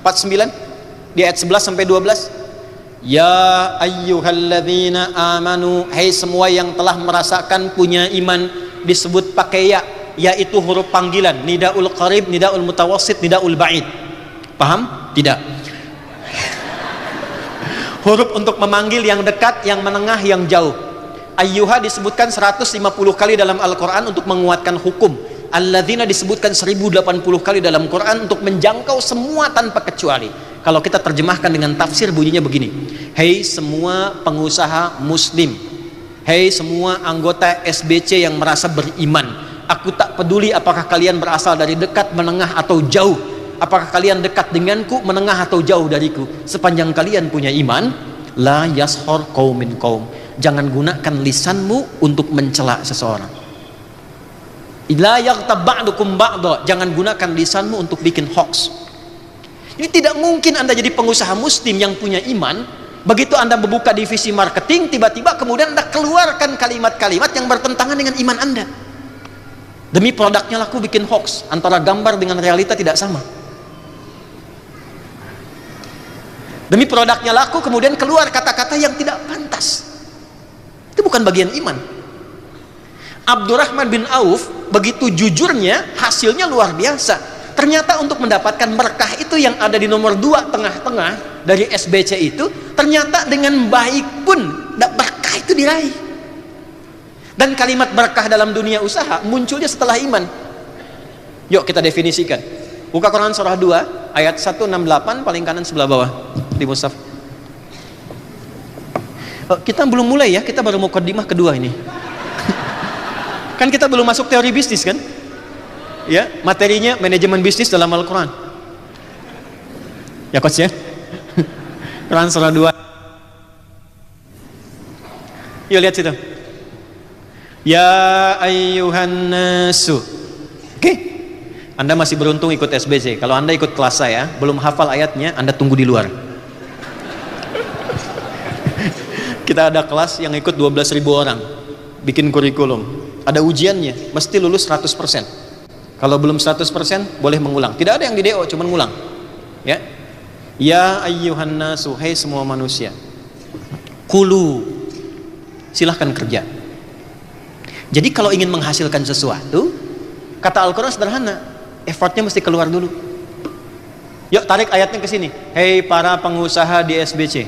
49 di ayat 11 sampai 12. Ya ayyuhalladzina amanu, hai semua yang telah merasakan punya iman, disebut pakai ya, yaitu huruf panggilan, nidaul qarib, nidaul mutawassit, nidaul ba'id. Paham? Tidak. Huruf untuk memanggil yang dekat, yang menengah, yang jauh. Ayyuha disebutkan 150 kali dalam Al-Quran untuk menguatkan hukum. Alladzina disebutkan 1080 kali dalam Quran untuk menjangkau semua tanpa kecuali. Kalau kita terjemahkan dengan tafsir bunyinya begini: hei semua pengusaha muslim, hei semua anggota SBC yang merasa beriman, aku tak peduli apakah kalian berasal dari dekat, menengah atau jauh, apakah kalian dekat denganku, menengah atau jauh dariku, sepanjang kalian punya iman, la yashor qaumin qaum, jangan gunakan lisanmu untuk mencela seseorang. La yaghtab ba'dukum ba'da, jangan gunakan lisanmu untuk bikin hoax. Ini tidak mungkin Anda jadi pengusaha muslim yang punya iman, begitu Anda membuka divisi marketing, tiba-tiba kemudian Anda keluarkan kalimat-kalimat yang bertentangan dengan iman Anda. Demi produknya laku bikin hoax, antara gambar dengan realita tidak sama. Demi produknya laku kemudian keluar kata-kata yang tidak pantas. Itu bukan bagian iman. Abdurrahman bin Auf begitu jujurnya, hasilnya luar biasa. Ternyata untuk mendapatkan berkah itu yang ada di nomor 2 tengah-tengah dari SBC itu, ternyata dengan baik pun berkah itu diraih. Dan kalimat berkah dalam dunia usaha munculnya setelah iman. Yuk kita definisikan. Buka Quran surah 2 ayat 168 paling kanan sebelah bawah di mushaf. Kita belum mulai ya, kita baru mau mukadimah kedua ini. Kan kita belum masuk teori bisnis kan? Ya, materinya manajemen bisnis dalam Al-Quran. Ya coach ya. Quran surah 2. Yuk lihat situ. Ya ayyuhan nasu. Oke. Anda masih beruntung ikut SBC. Kalau Anda ikut kelas saya, belum hafal ayatnya, Anda tunggu di luar. Kita ada kelas yang ikut 12.000 orang. Bikin kurikulum. Ada ujiannya, mesti lulus 100%. Kalau belum 100% boleh mengulang. Tidak ada yang di DO, cuma ngulang. Ya. Ya ayyuhan nasu, hai semua manusia. Kulu. Silahkan kerja. Jadi kalau ingin menghasilkan sesuatu, kata Al-Quran sederhana, effortnya mesti keluar dulu. Yuk tarik ayatnya ke sini. Hei para pengusaha di SBC,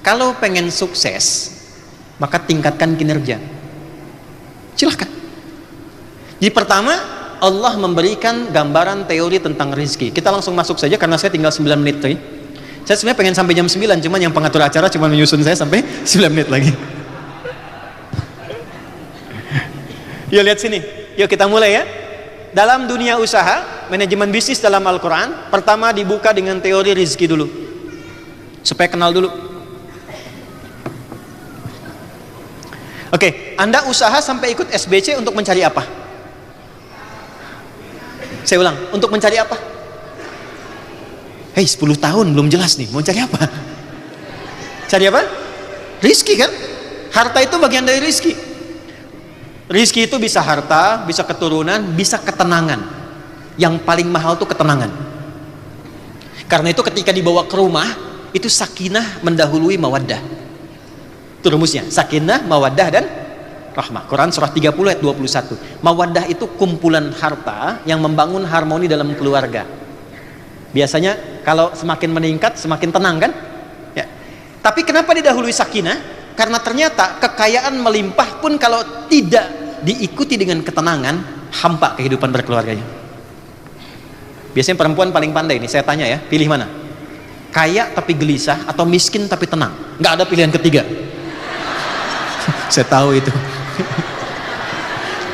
kalau pengen sukses, maka tingkatkan kinerja. Silahkan. Jadi pertama, Allah memberikan gambaran teori tentang rizki. Kita langsung masuk saja karena saya tinggal 9 menit tadi. Saya sebenarnya pengen sampai jam 9, cuman yang pengatur acara cuma menyusun saya sampai 9 menit lagi. Yuk lihat sini, yuk kita mulai ya. Dalam dunia usaha, manajemen bisnis dalam Al-Quran, pertama dibuka dengan teori rizki dulu, supaya kenal dulu. Oke, Anda usaha sampai ikut SBC untuk mencari apa? Saya ulang, untuk mencari apa? Hei, 10 tahun belum jelas nih, mau cari apa? Cari apa? Rizki kan? Harta itu bagian dari rizki. Rizki itu bisa harta, bisa keturunan, bisa ketenangan. Yang paling mahal itu ketenangan. Karena itu ketika dibawa ke rumah, itu sakinah mendahului mawaddah. Itu rumusnya, sakinah, mawaddah, dan rahmah. Quran surah 30 ayat 21. Mawaddah itu kumpulan harta yang membangun harmoni dalam keluarga. Biasanya kalau semakin meningkat, semakin tenang kan? Ya. Tapi kenapa didahului sakinah? Karena ternyata kekayaan melimpah pun kalau tidak diikuti dengan ketenangan, hampa kehidupan berkeluarganya. Biasanya perempuan paling pandai nih, saya tanya ya, pilih mana? Kaya tapi gelisah atau miskin tapi tenang? Nggak ada pilihan ketiga. Saya tahu itu.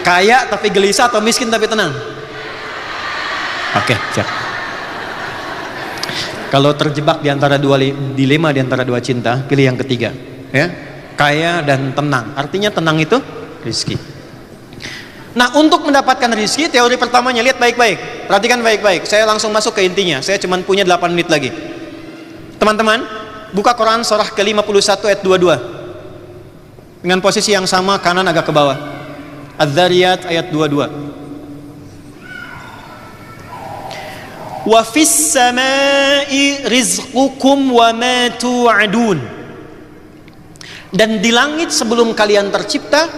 Kaya tapi gelisah atau miskin tapi tenang? Oke, siap. Kalau terjebak di antara dua dilema, di antara dua cinta, pilih yang ketiga, ya. Kaya dan tenang. Artinya tenang itu rizki. Nah, untuk mendapatkan rizki, teori pertamanya lihat baik-baik. Perhatikan baik-baik. Saya langsung masuk ke intinya. Saya cuma punya 8 menit lagi. Teman-teman, buka Quran surah ke-51 ayat 22. Dengan posisi yang sama, kanan agak ke bawah. Az-Zariyat ayat 22. Wa fis samai rizqukum wa ma tu'adun. Dan di langit sebelum kalian tercipta,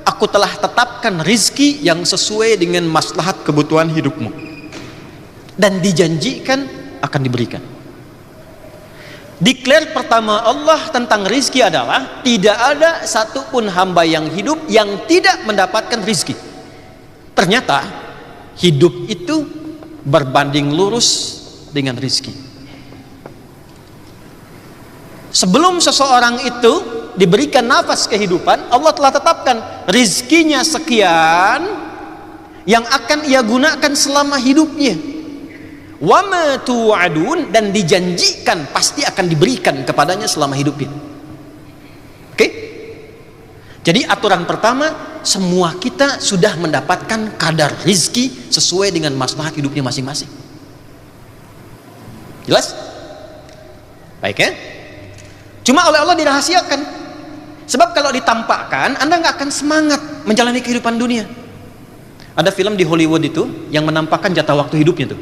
aku telah tetapkan rizki yang sesuai dengan maslahat kebutuhan hidupmu, dan dijanjikan akan diberikan. Declare pertama Allah tentang rizki adalah tidak ada satupun hamba yang hidup yang tidak mendapatkan rizki. Ternyata hidup itu berbanding lurus dengan rizki. Sebelum seseorang itu diberikan nafas kehidupan, Allah telah tetapkan rizkinya sekian yang akan ia gunakan selama hidupnya. Wa ma tu'adun, dan dijanjikan pasti akan diberikan kepadanya selama hidupnya. Oke? Jadi aturan pertama, semua kita sudah mendapatkan kadar rizki sesuai dengan maslahat hidupnya masing-masing. Jelas? Baik ya? Cuma oleh Allah dirahasiakan. Sebab kalau ditampakkan, Anda nggak akan semangat menjalani kehidupan dunia. Ada film di Hollywood itu yang menampakkan jatah waktu hidupnya tuh.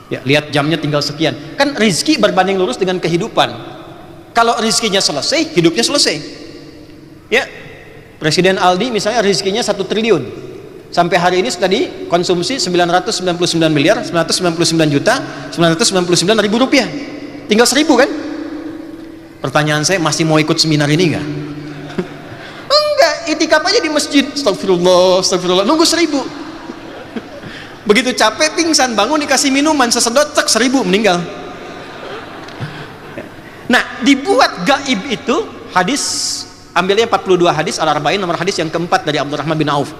Ya, lihat jamnya tinggal sekian. Kan rizki berbanding lurus dengan kehidupan. Kalau rizkinya selesai, hidupnya selesai. Ya, Presiden Aldi misalnya rizkinya 1 triliun. Sampai hari ini sudah dikonsumsi 999 miliar 999 juta 999 ribu rupiah. Tinggal 1000 kan? Pertanyaan saya, masih mau ikut seminar ini nggak? Enggak, itikaf aja di masjid. Astagfirullah, astagfirullah. Nunggu 1000. Begitu capek, pingsan, bangun dikasih minuman sesedot, cek 1000 meninggal. Nah, dibuat gaib itu hadis, ambilnya 42 hadis Al-Arba'in, nomor hadis yang keempat dari Abdurrahman bin Auf.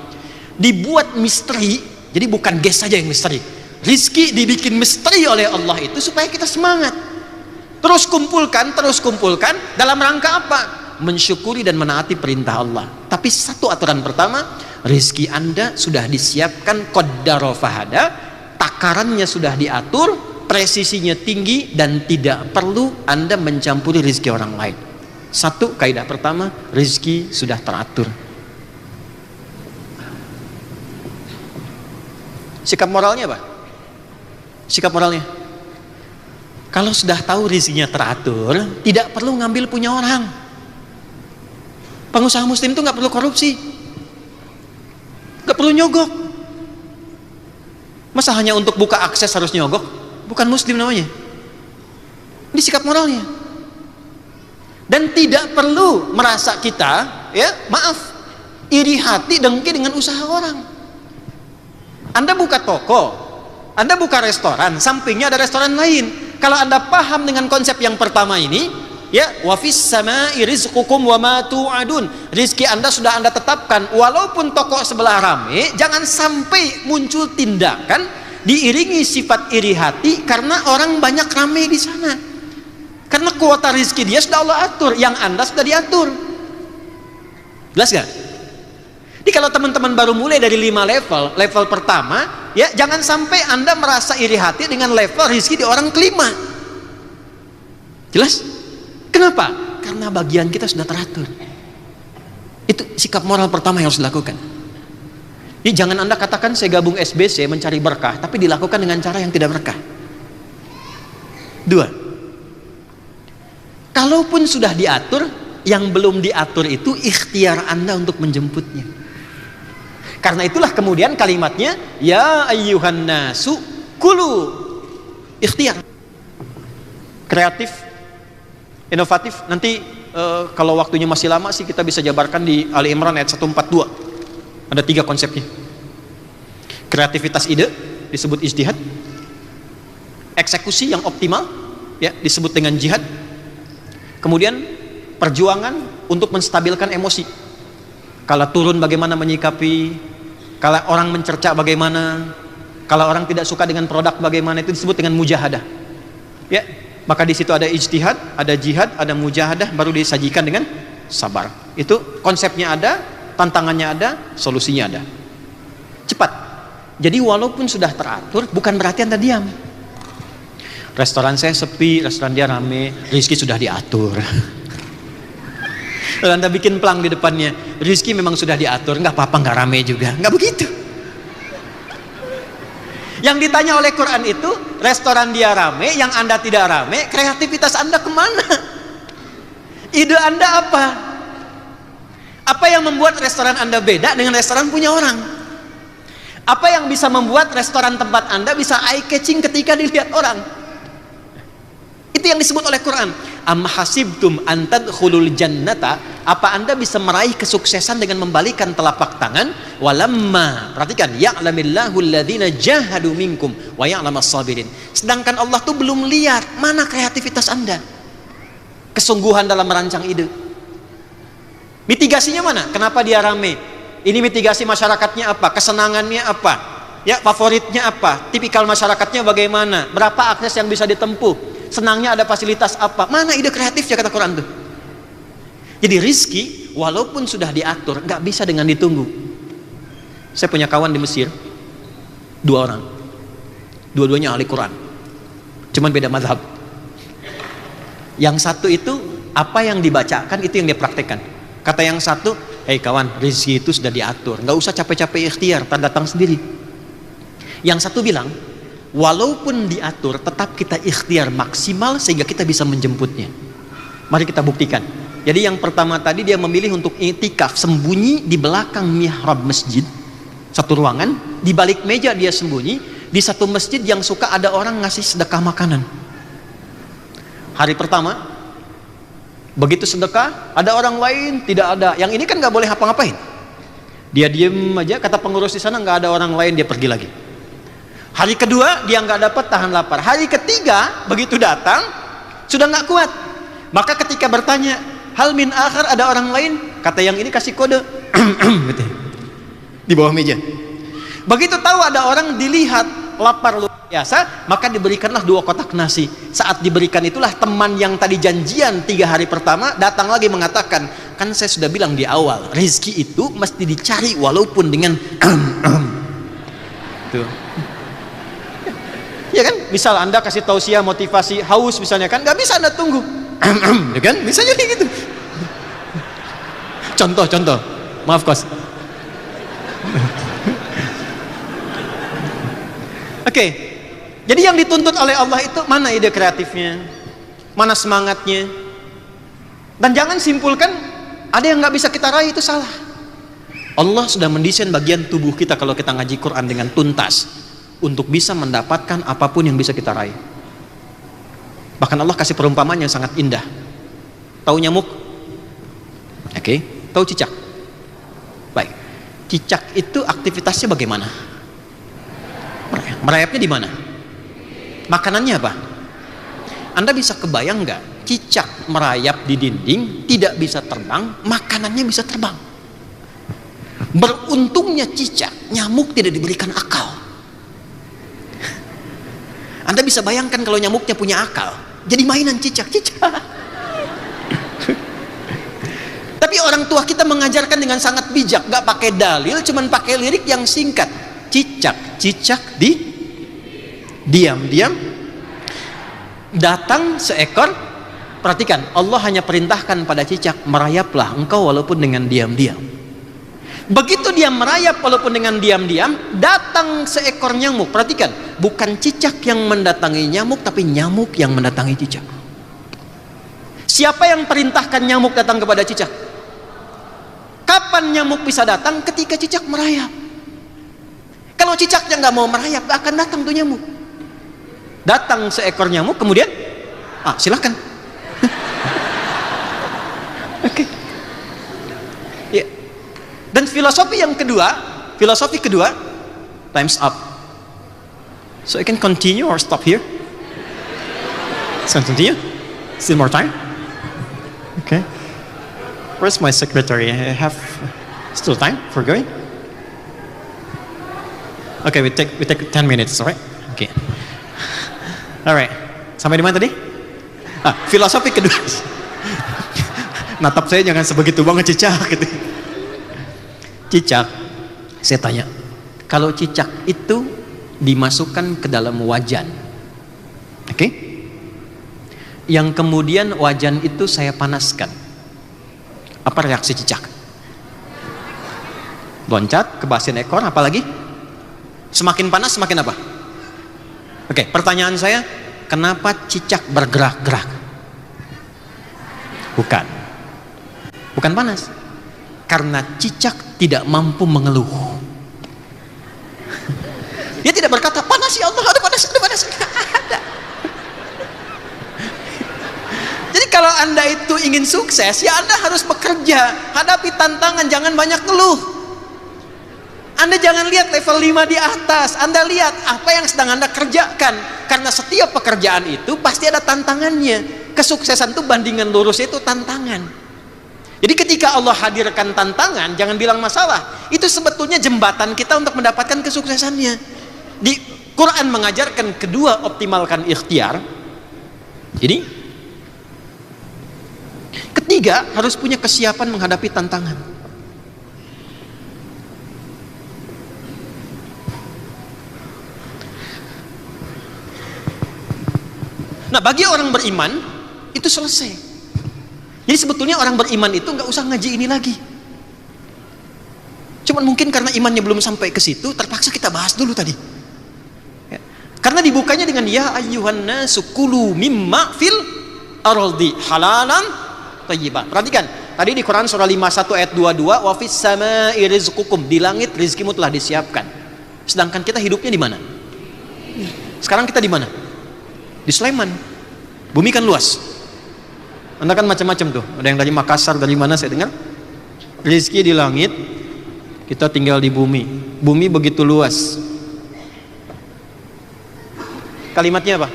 Dibuat misteri, jadi bukan guess saja yang misteri. Rizki dibikin misteri oleh Allah itu supaya kita semangat. Terus kumpulkan dalam rangka apa? Mensyukuri dan menaati perintah Allah. Tapi satu aturan pertama, rizki Anda sudah disiapkan qaddara fahada, takarannya sudah diatur, presisinya tinggi, dan tidak perlu Anda mencampuri rizki orang lain. Satu kaidah pertama, rizki sudah teratur. Sikap moralnya apa? Sikap moralnya, kalau sudah tahu rizkinya teratur, tidak perlu ngambil punya orang. Pengusaha muslim itu nggak perlu korupsi, nggak perlu nyogok. Masa hanya untuk buka akses harus nyogok? Bukan muslim namanya. Ini sikap moralnya. Dan tidak perlu merasa kita, ya maaf, iri hati, dengki dengan usaha orang. Anda buka toko, Anda buka restoran, sampingnya ada restoran lain. Kalau Anda paham dengan konsep yang pertama ini, ya, wa fis samai rizqukum wa ma tu'adun. Rizki Anda sudah Anda tetapkan. Walaupun toko sebelah rame, jangan sampai muncul tindakan diiringi sifat iri hati karena orang banyak rame di sana. Karena kuota rizki dia sudah Allah atur, yang Anda sudah diatur. Jelas gak? Jadi kalau teman-teman baru mulai dari 5 level pertama, ya jangan sampai Anda merasa iri hati dengan level rizki di orang kelima. Jelas? Kenapa? Karena bagian kita sudah teratur. Itu sikap moral pertama yang harus dilakukan. Jadi jangan Anda katakan saya gabung SBC mencari berkah, tapi dilakukan dengan cara yang tidak berkah. 2. Kalaupun sudah diatur, yang belum diatur itu ikhtiar Anda untuk menjemputnya. Karena itulah kemudian kalimatnya, ya ayyuhan nasu kulu, ikhtiar. Kreatif, inovatif. Nanti kalau waktunya masih lama sih kita bisa jabarkan di Ali Imran ayat 142. Ada 3 konsepnya. Kreativitas ide disebut ijtihad. Eksekusi yang optimal ya disebut dengan jihad. Kemudian perjuangan untuk menstabilkan emosi. Kalau turun bagaimana menyikapi, kalau orang mencerca bagaimana, kalau orang tidak suka dengan produk bagaimana, itu disebut dengan mujahadah. Ya, maka di situ ada ijtihad, ada jihad, ada mujahadah, baru disajikan dengan sabar. Itu konsepnya ada, tantangannya ada, solusinya ada. Cepat. Jadi walaupun sudah teratur, bukan berarti Anda diam. Restoran saya sepi, restoran dia rame, rezeki sudah diatur. Lalu Anda bikin pelang di depannya, rezeki memang sudah diatur, nggak apa-apa, nggak rame juga, nggak begitu. Yang ditanya oleh Quran itu, restoran dia rame, yang Anda tidak rame, kreativitas Anda kemana? Ide Anda apa? Apa yang membuat restoran Anda beda dengan restoran punya orang? Apa yang bisa membuat restoran tempat Anda bisa eye catching ketika dilihat orang? Itu yang disebut oleh Quran. Am hasibtum an tadkhulul jannata, apa Anda bisa meraih kesuksesan dengan membalikan telapak tangan? Walamma, perhatikan, ya'lamillahu alladhina jahadu minkum wa ya'lamas sabirin. Sedangkan Allah tuh belum lihat mana kreativitas Anda, kesungguhan dalam merancang ide. Mitigasinya mana? Kenapa dia rame? Ini mitigasi masyarakatnya apa? Kesenangannya apa? Ya, favoritnya apa? Tipikal masyarakatnya bagaimana? Berapa akses yang bisa ditempuh? Senangnya ada fasilitas apa? Mana ide kreatifnya kata Quran tuh? Jadi rizki walaupun sudah diatur, nggak bisa dengan ditunggu. Saya punya kawan di Mesir, 2 orang, dua-duanya ahli Quran, cuman beda mazhab. Yang satu itu apa yang dibacakan itu yang dia praktekkan. Kata yang satu, hei kawan, rizki itu sudah diatur, nggak usah capek-capek ikhtiar, datang sendiri. Yang satu bilang, walaupun diatur, tetap kita ikhtiar maksimal sehingga kita bisa menjemputnya. Mari kita buktikan. Jadi yang pertama tadi dia memilih untuk i'tikaf, sembunyi di belakang mihrab masjid, satu ruangan, di balik meja dia sembunyi, di satu masjid yang suka ada orang ngasih sedekah makanan. Hari pertama, begitu sedekah, ada orang lain tidak ada. Yang ini kan nggak boleh apa-ngapain. Dia diem aja, kata pengurus di sana nggak ada orang lain, dia pergi lagi. Hari kedua dia nggak dapat, tahan lapar. Hari ketiga begitu datang sudah nggak kuat. Maka ketika bertanya, hal min akhir, ada orang lain, kata yang ini kasih kode gitu, di bawah meja. Begitu tahu ada orang dilihat lapar luar biasa, maka diberikanlah 2 kotak nasi. Saat diberikan itulah teman yang tadi janjian 3 hari pertama datang lagi mengatakan, kan saya sudah bilang di awal, rezeki itu mesti dicari walaupun dengan tuh. Ya kan, misal Anda kasih tausiah motivasi haus misalnya kan, nggak bisa Anda tunggu, ya kan, bisa jadi gitu. Contoh, maaf kos. Oke, jadi yang dituntut oleh Allah itu mana ide kreatifnya, mana semangatnya, dan jangan simpulkan ada yang nggak bisa kita raih, itu salah. Allah sudah mendesain bagian tubuh kita kalau kita ngaji Quran dengan tuntas untuk bisa mendapatkan apapun yang bisa kita raih. Bahkan Allah kasih perumpamaan yang sangat indah. Tahu nyamuk? Oke. Tahu cicak? Baik. Cicak itu aktivitasnya bagaimana? Merayapnya di mana? Makanannya apa? Anda bisa kebayang nggak? Cicak merayap di dinding, tidak bisa terbang, makanannya bisa terbang. Beruntungnya cicak, nyamuk tidak diberikan akal. Anda bisa bayangkan kalau nyamuknya punya akal, jadi mainan cicak-cicak. Tapi orang tua kita mengajarkan dengan sangat bijak, gak pakai dalil, cuman pakai lirik yang singkat. Cicak-cicak diam-diam datang seekor. Perhatikan, Allah hanya perintahkan pada cicak, merayaplah engkau walaupun dengan diam-diam. Begitu dia merayap walaupun dengan diam-diam, datang seekor nyamuk. Perhatikan, bukan cicak yang mendatangi nyamuk, tapi nyamuk yang mendatangi cicak. Siapa yang perintahkan nyamuk datang kepada cicak? Kapan nyamuk bisa datang? Ketika cicak merayap. Kalau cicaknya nggak mau merayap, nggak akan datang tuh nyamuk. Datang seekor nyamuk, kemudian silakan. Oke. Ya. Dan filosofi kedua, time's up. So I can continue or stop here? So continue? Still more time? Okay. Where's my secretary? I have still time for going? Okay, we take 10 minutes, alright? Okay. Alright. Sampai di mana tadi? Filosofi kedua. Natap saya jangan sebegitu banget cicak gitu. Cicak, saya tanya, kalau cicak itu dimasukkan ke dalam wajan, oke? Yang kemudian wajan itu saya panaskan, apa reaksi cicak? Loncat, kebasin ekor, apalagi? Semakin panas semakin apa? Oke, pertanyaan saya, kenapa cicak bergerak-gerak? Bukan panas, karena cicak tidak mampu mengeluh. Dia tidak berkata, panas ya Allah, ada panas. Ada. Jadi kalau Anda itu ingin sukses, ya Anda harus bekerja, hadapi tantangan, jangan banyak ngeluh. Anda jangan lihat level 5 di atas, Anda lihat apa yang sedang Anda kerjakan. Karena setiap pekerjaan itu pasti ada tantangannya. Kesuksesan itu bandingan lurus itu tantangan. Jadi ketika Allah hadirkan tantangan, jangan bilang masalah. Itu sebetulnya jembatan kita untuk mendapatkan kesuksesannya. Di Quran mengajarkan kedua, optimalkan ikhtiar. Jadi ketiga, harus punya kesiapan menghadapi tantangan. Nah, bagi orang beriman itu selesai. Jadi sebetulnya orang beriman itu nggak usah ngaji ini lagi. Cuman mungkin karena imannya belum sampai ke situ, terpaksa kita bahas dulu tadi. Ya. Karena dibukanya dengan ya ayyuhan nasu kulu mimma fil ardi halalan thayyiban. Perhatikan, tadi di Quran surah 51 ayat 22, wa fis samai rizqukum, di langit rizkimu telah disiapkan. Sedangkan kita hidupnya di mana? Sekarang kita di mana? Di Sleman. Bumi kan luas. Anda kan macam-macam tuh. Ada yang dari Makassar, dari mana saya dengar? Rizki di langit, kita tinggal di bumi. Bumi begitu luas. Kalimatnya apa?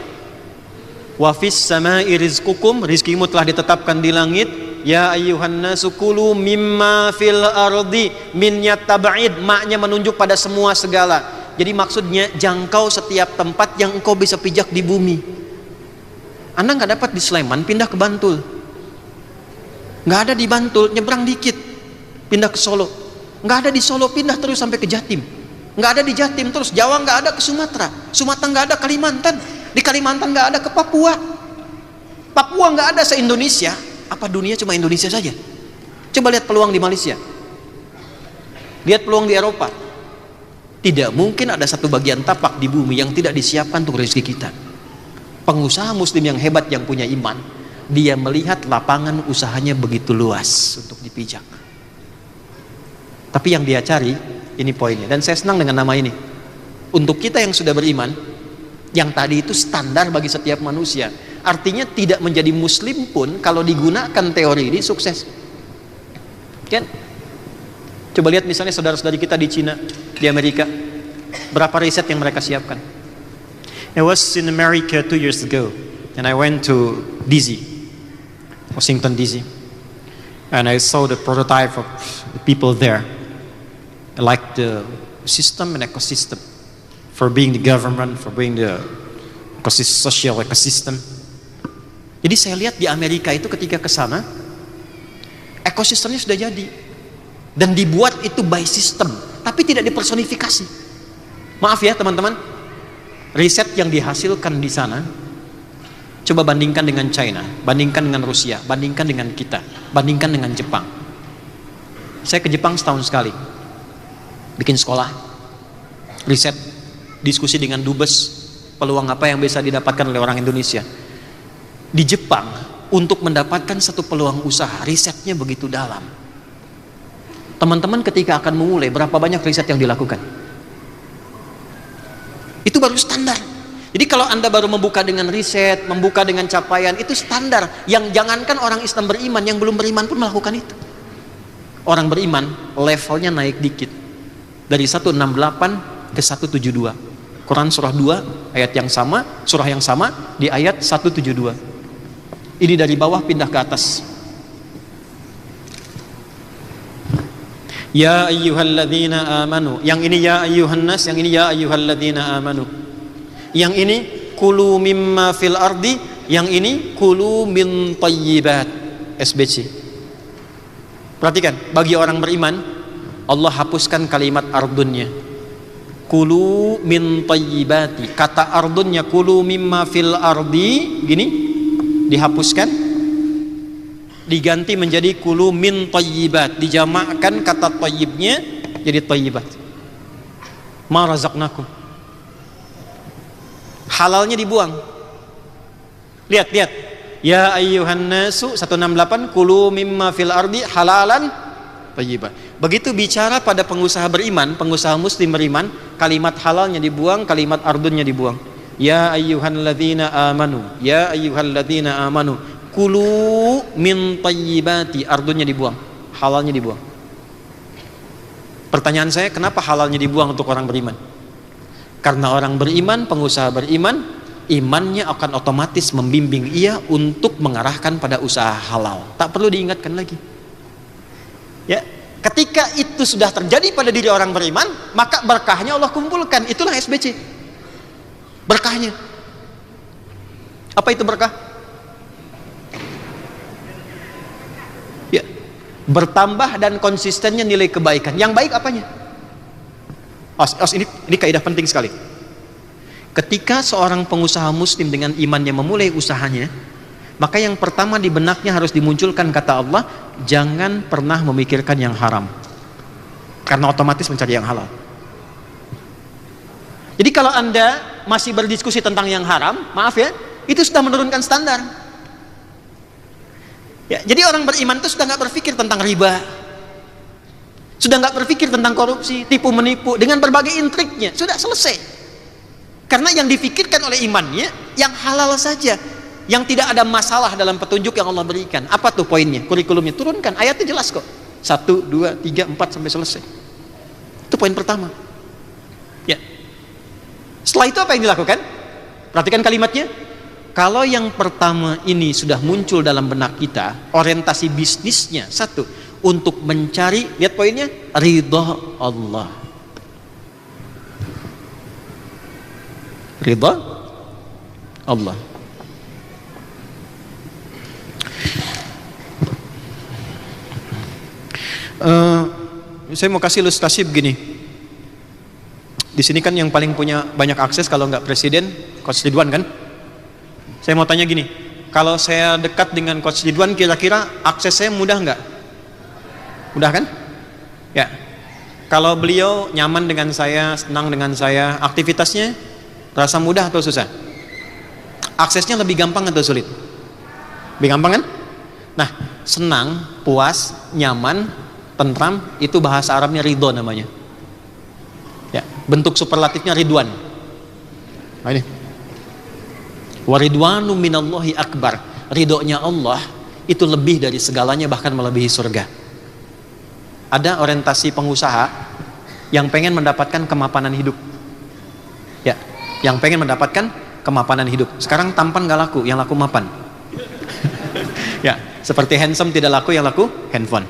Wa fis samai rizqukum, rizkimu telah ditetapkan di langit. Ya ayyuhan nasu kulu mimma fil ardi min yatab'id, maknya menunjuk pada semua segala. Jadi maksudnya jangkau setiap tempat yang engkau bisa pijak di bumi. Anda nggak dapat di Sleman, pindah ke Bantul. Nggak ada di Bantul, nyebrang dikit, pindah ke Solo. Nggak ada di Solo, pindah terus sampai ke Jatim. Nggak ada di Jatim terus, Jawa nggak ada ke Sumatera. Sumatera nggak ada Kalimantan. Di Kalimantan nggak ada ke Papua. Papua nggak ada se-Indonesia. Apa dunia cuma Indonesia saja? Coba lihat peluang di Malaysia. Lihat peluang di Eropa. Tidak mungkin ada satu bagian tapak di bumi yang tidak disiapkan untuk rezeki kita. Pengusaha muslim yang hebat yang punya iman, dia melihat lapangan usahanya begitu luas untuk dipijak. Tapi yang dia cari, ini poinnya, dan saya senang dengan nama ini. Untuk kita yang sudah beriman, yang tadi itu standar bagi setiap manusia. Artinya tidak menjadi muslim pun kalau digunakan teori ini sukses. Kan? Coba lihat misalnya saudara-saudari kita di Cina, di Amerika, berapa riset yang mereka siapkan? I was in America 2 years ago, and I went to DC, Washington DC, and I saw the prototype of the people there. I like the system and ecosystem for being the government, for being the social ecosystem. Jadi saya lihat di Amerika itu ketika ke sana, ekosistemnya sudah jadi dan dibuat itu by system, tapi tidak dipersonifikasi. Maaf ya teman-teman, riset yang dihasilkan di sana, coba bandingkan dengan China, bandingkan dengan Rusia, bandingkan dengan kita, bandingkan dengan Jepang. Saya ke Jepang setahun sekali, bikin sekolah, riset, diskusi dengan dubes, peluang apa yang bisa didapatkan oleh orang Indonesia. Di Jepang, untuk mendapatkan satu peluang usaha, risetnya begitu dalam. Teman-teman ketika akan memulai, berapa banyak riset yang dilakukan? Itu baru standar. Jadi kalau Anda baru membuka dengan riset, membuka dengan capaian, itu standar. Yang jangankan orang Islam beriman, yang belum beriman pun melakukan itu. Orang beriman, levelnya naik dikit. Dari 168 ke 172. Quran surah 2, ayat yang sama, surah yang sama, di ayat 172. Ini dari bawah pindah ke atas. Ya ayyuhalladzina amanu. Yang ini ya ayyuhan nas, yang ini ya ayyuhalladzina amanu. Yang ini kulu mimma fil ardi, yang ini kulu min thayyibat. SBC. Perhatikan, bagi orang beriman Allah hapuskan kalimat ardunnya. Kulu min thayyibati. Kata ardunnya kulu mimma fil ardi, gini dihapuskan, diganti menjadi kulu min thayyibat, dijamakkan kata thayyibnya jadi thayyibat. Ma razaqnakum, halalnya dibuang. Lihat ya ayyuhan nasu 168 kulu mimma fil ardi halalan thayyibat. Begitu bicara pada pengusaha beriman, pengusaha muslim beriman, kalimat halalnya dibuang, kalimat ardunnya dibuang. Ya ayyuhalladzina amanu, ya ayyuhalladzina amanu kulu min thayyibati, ardunnya dibuang, halalnya dibuang. Pertanyaan saya, kenapa halalnya dibuang untuk orang beriman? Karena orang beriman, pengusaha beriman, imannya akan otomatis membimbing ia untuk mengarahkan pada usaha halal. Tak perlu diingatkan lagi. Ya, ketika itu sudah terjadi pada diri orang beriman, maka berkahnya Allah kumpulkan. Itulah SBC. Berkahnya. Apa itu berkah? Ya, bertambah dan konsistennya nilai kebaikan. Yang baik apanya? Ini kaidah penting sekali. Ketika seorang pengusaha muslim dengan imannya memulai usahanya, maka yang pertama di benaknya harus dimunculkan kata Allah, jangan pernah memikirkan yang haram, karena otomatis mencari yang halal. Jadi kalau Anda masih berdiskusi tentang yang haram, maaf ya, itu sudah menurunkan standar. Ya, jadi orang beriman itu sudah nggak berpikir tentang riba, sudah nggak berpikir tentang korupsi, tipu menipu dengan berbagai intriknya, sudah selesai. Karena yang difikirkan oleh imannya yang halal saja, yang tidak ada masalah dalam petunjuk yang Allah berikan. Apa tuh poinnya? Kurikulumnya turunkan, ayatnya jelas kok. 1, 2, 3, 4 sampai selesai. Itu poin pertama. Ya. Setelah itu apa yang dilakukan? Perhatikan kalimatnya. Kalau yang pertama ini sudah muncul dalam benak kita, orientasi bisnisnya satu, untuk mencari, lihat poinnya, ridha Allah. Ridha Allah. Saya mau kasih ilustrasi begini. Di sini kan yang paling punya banyak akses kalau nggak presiden, Coach Ridwan kan? Saya mau tanya gini, kalau saya dekat dengan Coach Ridwan, kira-kira akses saya mudah nggak? Mudah kan? Ya. Kalau beliau nyaman dengan saya, senang dengan saya, aktivitasnya rasa mudah atau susah? Aksesnya lebih gampang atau sulit? Lebih gampang kan? Nah, senang, puas, nyaman, tentram, itu bahasa Arabnya ridho namanya. Ya, bentuk superlatifnya ridwan. Nah ini. Wa ridwanu minallahi akbar. Ridhonya Allah itu lebih dari segalanya, bahkan melebihi surga. Ada orientasi pengusaha yang pengen mendapatkan kemapanan hidup. Ya, yang pengen mendapatkan kemapanan hidup. Sekarang tampan gak laku, yang laku mapan. Ya, seperti handsome tidak laku, yang laku handphone.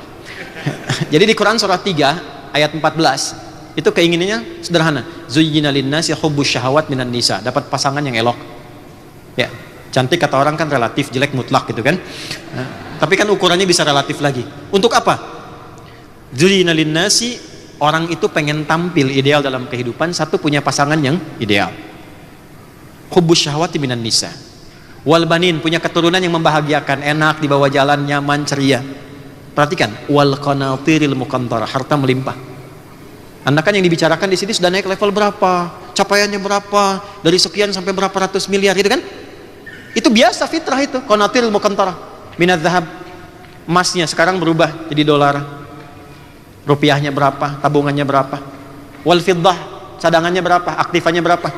Jadi di Quran surah 3 ayat 14 itu keinginannya sederhana. Zuyyina linnasi hubbus syahawat minan nisa, dapat pasangan yang elok. Ya, cantik kata orang kan relatif, jelek mutlak gitu kan. Tapi kan ukurannya bisa relatif lagi. Untuk apa? Zuyyina linnasi, orang itu pengen tampil ideal dalam kehidupan, satu punya pasangan yang ideal. Hubbus syahawati minan nisa. Wal banin, punya keturunan yang membahagiakan, enak dibawa jalan, nyaman, ceria. Perhatikan, wal qanatiril muqantarah, harta melimpah. Anda kan yang dibicarakan di sini sudah naik level berapa, capaiannya berapa, dari sekian sampai berapa ratus miliar gitu kan? Itu biasa, fitrah itu. Qanatiril muqantarah minadz zahab, emasnya sekarang berubah jadi dolar. Rupiahnya berapa, tabungannya berapa. Wal fiddah, cadangannya berapa, aktifannya berapa.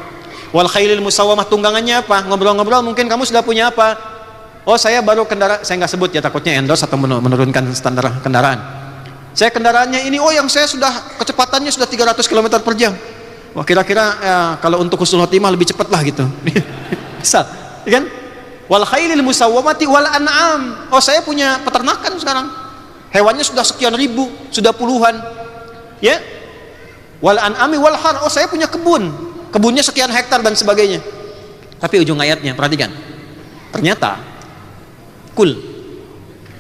Wal khailil musawwamah, tunggangannya apa? Ngobrol-ngobrol mungkin kamu sudah punya apa? Oh, saya baru kendaraan, saya nggak sebut ya, takutnya endorse atau menurunkan standar kendaraan. Saya kendaraannya ini, oh yang saya sudah kecepatannya sudah 300 km per jam. Wah, kira-kira ya, kalau untuk husnul khotimah lebih cepat lah gitu. Bisa, kan? Wal khailil musawwamati wal an'am. Oh, saya punya peternakan sekarang. Hewannya sudah sekian ribu, sudah puluhan. Ya. Wal an'ami wal har. Oh, saya punya kebun. Kebunnya sekian hektar dan sebagainya. Tapi ujung ayatnya, perhatikan. Ternyata kul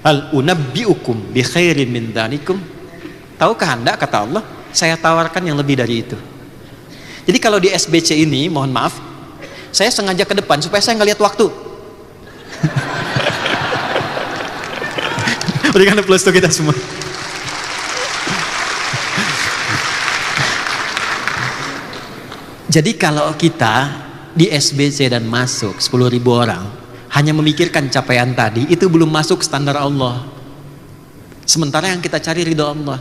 hal unabbiukum bi khairin min dzalikum. Tahukah Anda, kata Allah, saya tawarkan yang lebih dari itu. Jadi kalau di SBC ini, mohon maaf, saya sengaja ke depan supaya saya nggak lihat waktu. Berikan plus untuk kita semua. Jadi kalau kita di SBC dan masuk 10.000 orang hanya memikirkan capaian tadi, itu belum masuk standar Allah. Sementara yang kita cari ridho Allah,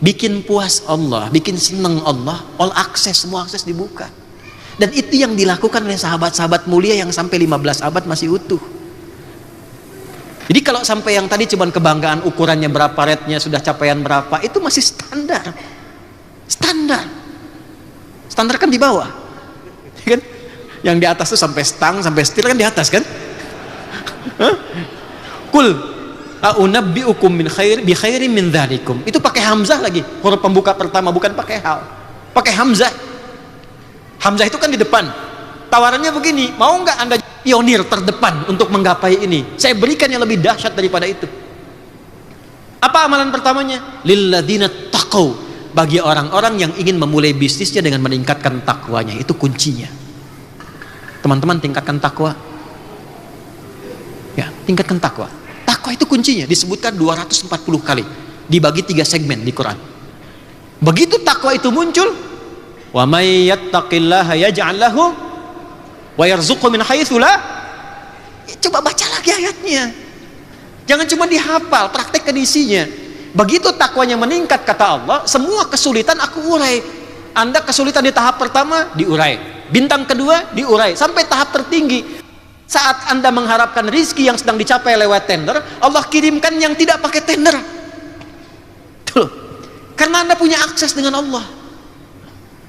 bikin puas Allah, bikin seneng Allah, all access, semua akses dibuka. Dan itu yang dilakukan oleh sahabat-sahabat mulia yang sampai 15 abad masih utuh. Jadi kalau sampai yang tadi cuman kebanggaan, ukurannya berapa, rate-nya sudah capaian berapa, itu masih standar. Standar kan di bawah, kan? Yang di atas tuh sampai stang, sampai setir kan di atas kan? Kul a'unabbiukum min khair bi khairin min dzalikum. Itu pakai hamzah lagi, huruf pembuka pertama, bukan pakai hal. Pakai hamzah. Hamzah itu kan di depan. Tawarannya begini, mau nggak Anda pionir terdepan untuk menggapai ini? Saya berikan yang lebih dahsyat daripada itu. Apa amalan pertamanya? Lilladzina taqau. Bagi orang-orang yang ingin memulai bisnisnya dengan meningkatkan takwanya, itu kuncinya. Teman-teman, tingkatkan takwa. Ya, tingkatkan takwa. Takwa itu kuncinya, disebutkan 240 kali, dibagi 3 segmen di Quran. Begitu takwa itu muncul, wa may yattaqillaha yaj'al lahu wa yarzuqhu min haitsu la. Coba baca lagi ayatnya. Jangan cuma dihafal, praktekkan isinya. Begitu takwanya meningkat, kata Allah, semua kesulitan aku urai. Anda kesulitan di tahap pertama, diurai. Bintang kedua, diurai. Sampai tahap tertinggi. Saat Anda mengharapkan rizki yang sedang dicapai lewat tender, Allah kirimkan yang tidak pakai tender. Tuh. Karena Anda punya akses dengan Allah.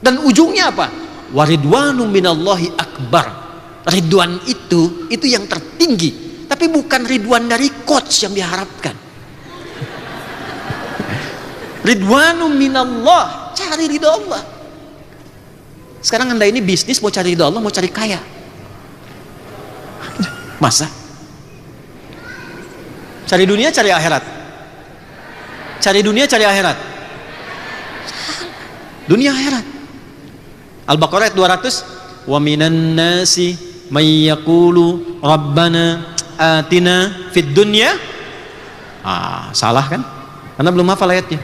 Dan ujungnya apa? Waridwanu minallahi akbar. Ridwan itu yang tertinggi. Tapi bukan ridwan dari coach yang diharapkan. Ridwanu minallah, cari ridho Allah. Sekarang Anda ini bisnis mau cari ridho Allah, mau cari kaya. Masa? Cari dunia, cari akhirat. Cari dunia, cari akhirat. Dunia akhirat. Al-Baqarah ayat 200. Wa minan nasi may yaqulu rabbana atina fid dunya. Salah kan? Karena belum hafal ayatnya.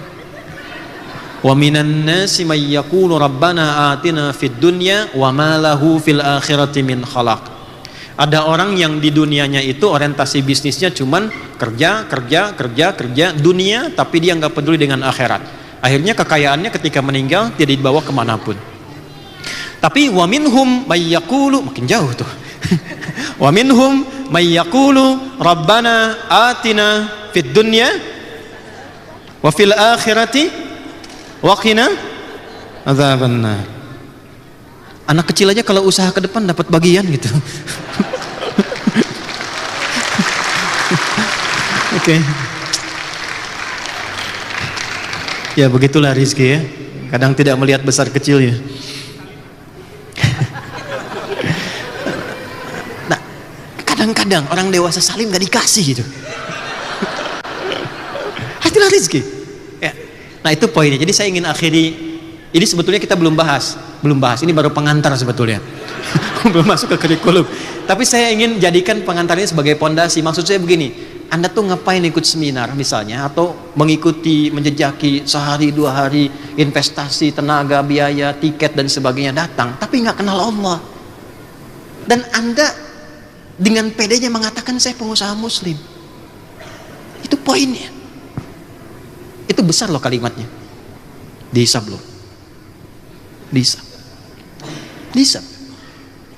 Wa minan nasi may yaqulu rabbana atina fid dunya wa ma lahu fil akhirati min khalaq. Ada orang yang di dunianya itu orientasi bisnisnya cuman kerja dunia, tapi dia nggak peduli dengan akhirat. Akhirnya kekayaannya ketika meninggal tidak dibawa kemanapun. Tapi wa minhum may yaqulu, makin jauh tuh. Wa minhum may yaqulu rabbana atina fid dunya wa fil akhirati waqina adzabannar. Anak kecil aja kalau usaha ke depan dapat bagian gitu. Oke. Ya begitulah rizki ya. Kadang tidak melihat besar kecilnya. Nah, kadang-kadang orang dewasa salim gak dikasih gitu. Itulah rizki. Ya. Nah itu poinnya. Jadi saya ingin akhiri. Ini sebetulnya kita belum bahas. Ini baru pengantar sebetulnya. Belum masuk ke kurikulum. Tapi saya ingin jadikan pengantarnya sebagai pondasi. Maksud saya begini. Anda tuh ngapain ikut seminar misalnya, atau mengikuti, menjejaki sehari 2 hari, investasi, tenaga, biaya, tiket dan sebagainya datang, tapi nggak kenal Allah. Dan Anda dengan pedenya mengatakan saya pengusaha muslim. Itu poinnya. Itu besar loh kalimatnya. Dihisab loh. Dihisab.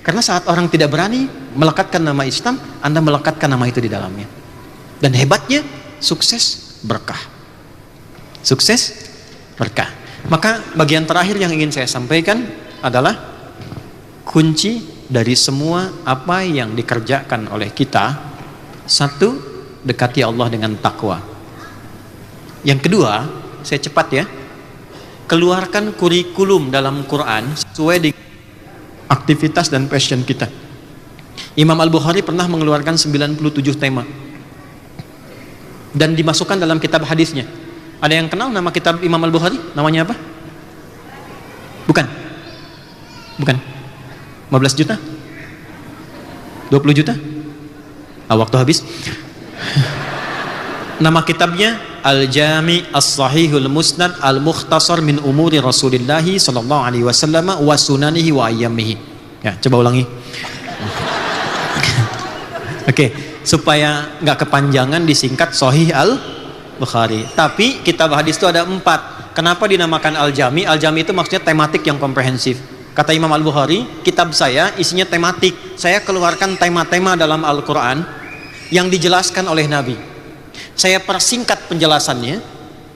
Karena saat orang tidak berani melekatkan nama Islam, Anda melekatkan nama itu di dalamnya. Dan hebatnya, sukses berkah. Sukses berkah. Maka bagian terakhir yang ingin saya sampaikan adalah kunci dari semua apa yang dikerjakan oleh kita. Satu, dekati Allah dengan takwa. Yang kedua, saya cepat ya, keluarkan kurikulum dalam Quran sesuai dengan aktivitas dan passion kita. Imam Al-Bukhari pernah mengeluarkan 97 tema dan dimasukkan dalam kitab hadisnya. Ada yang kenal nama kitab Imam Al-Bukhari? Namanya apa? Bukan 15 juta? 20 juta? Waktu habis. Nama kitabnya Al-Jami' As-Sahihul Musnad Al-Mukhtasar min Umuri Rasulillahi sallallahu alaihi wasallam wa sunanihi wa ayyamihi. Ya, coba ulangi. Oke, supaya nggak kepanjangan disingkat Sahih Al-Bukhari. Tapi kitab hadis itu ada 4. Kenapa dinamakan Al-Jami'? Al-Jami' itu maksudnya tematik yang komprehensif. Kata Imam Al-Bukhari, kitab saya isinya tematik. Saya keluarkan tema-tema dalam Al-Quran yang dijelaskan oleh Nabi. Saya persingkat penjelasannya,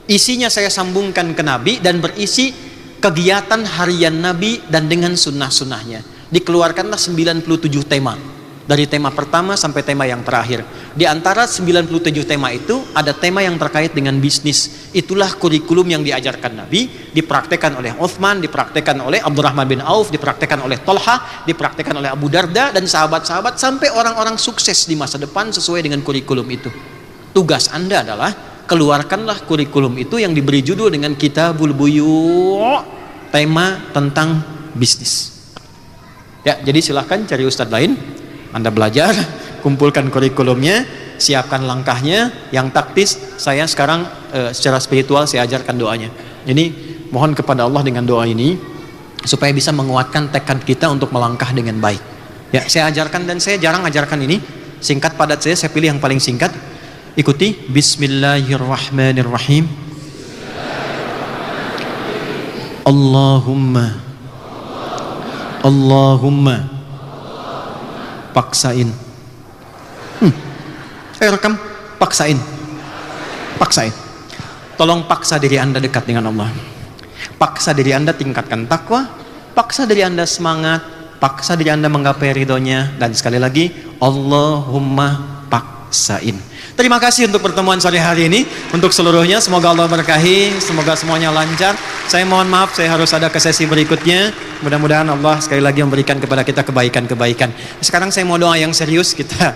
isinya saya sambungkan ke Nabi dan berisi kegiatan harian Nabi dan dengan sunnah-sunnahnya. Dikeluarkanlah 97 tema. Dari tema pertama sampai tema yang terakhir. Di antara 97 tema itu ada tema yang terkait dengan bisnis. Itulah kurikulum yang diajarkan Nabi, dipraktekkan oleh Uthman, dipraktekkan oleh Abdurrahman bin Auf, dipraktekkan oleh Tolha, dipraktekkan oleh Abu Darda dan sahabat-sahabat sampai orang-orang sukses di masa depan sesuai dengan kurikulum itu. Tugas Anda adalah keluarkanlah kurikulum itu yang diberi judul dengan Kitabul Buyu', tema tentang bisnis. Ya, jadi silahkan cari ustadz lain. Anda belajar, kumpulkan kurikulumnya, siapkan langkahnya. Yang taktis, saya sekarang secara spiritual saya ajarkan doanya. Ini mohon kepada Allah dengan doa ini supaya bisa menguatkan tekad kita untuk melangkah dengan baik. Ya, saya ajarkan dan saya jarang ajarkan ini. Singkat padat saya pilih yang paling singkat. Ikuti. Bismillahirrahmanirrahim. Allahumma paksain. Rekam. Paksain. Tolong paksa diri Anda dekat dengan Allah. Paksa diri Anda tingkatkan takwa. Paksa diri Anda semangat. Paksa diri Anda menggapai ridhonya. Dan sekali lagi, Allahumma paksain. Terima kasih untuk pertemuan sore hari ini. Untuk seluruhnya, semoga Allah berkahi. Semoga semuanya lancar. Saya mohon maaf, saya harus ada ke sesi berikutnya. Mudah-mudahan Allah sekali lagi memberikan kepada kita kebaikan-kebaikan. Sekarang saya mau doa yang serius, kita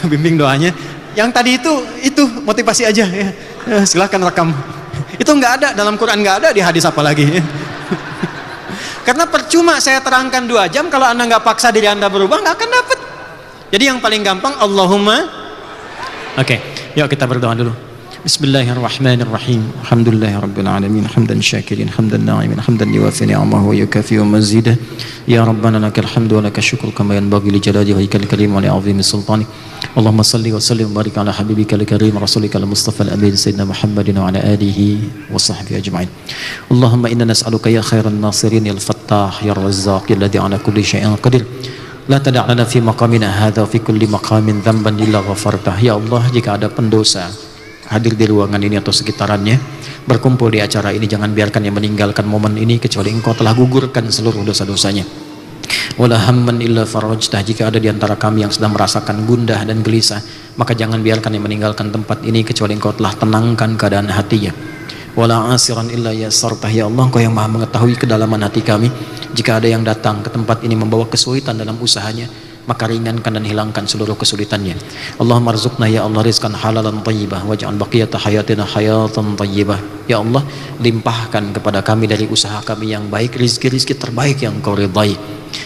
bimbing doanya. Yang tadi itu motivasi aja ya. Silahkan rekam. Itu nggak ada dalam Quran, nggak ada di hadis apa lagi. Karena percuma saya terangkan 2 jam kalau Anda nggak paksa diri Anda berubah, nggak akan dapat. Jadi yang paling gampang Allahumma. Oke, yuk kita berdoa dulu. Bismillahirrahmanirrahim. Alhamdulillahirabbil alamin. Hamdan syakirin, hamdan na'imin, hamdan yuwafi ni'amahu wa yukafi mazidah. Ya Rabbana lakal hamdu wa lakal syukru kama yanbaghi li jalali wajhikal karim wa li 'azimi sultanik. Allahumma salli wa sallim wa barik ala habibikal karim rasulika al-mustafa al-amin sayyidina Muhammadin wa ala alihi wa sahbihi ajma'in. Allahumma inna nas'aluka ya khairan nasirin ya al-fattah ya ar-razzaq ya alladhi ala kulli syai'in qadir. La tada'lana fi maqamina hadha fi kulli maqamin dhanban illa ghafartah. Ya Allah, jika ada pendosa hadir di ruangan ini atau sekitarannya, berkumpul di acara ini, jangan biarkan yang meninggalkan momen ini kecuali Engkau telah gugurkan seluruh dosa-dosanya. wala hamman illa farajtah. Jika ada di antara kami yang sedang merasakan gundah dan gelisah, maka jangan biarkan dia meninggalkan tempat ini kecuali Engkau telah tenangkan keadaan hatinya. Wala asiran illa yassartah. Ya Allah, Engkau yang maha mengetahui kedalaman hati kami. Jika ada yang datang ke tempat ini membawa kesulitan dalam usahanya, maka ringankan dan hilangkan seluruh kesulitannya. Allahumma arzuqna ya Allah rizqan halalan thayyibah waj'al baqiyata hayatina hayatan thayyibah. Ya Allah, limpahkan kepada kami dari usaha kami yang baik rizki-rizki terbaik yang Engkau ridai,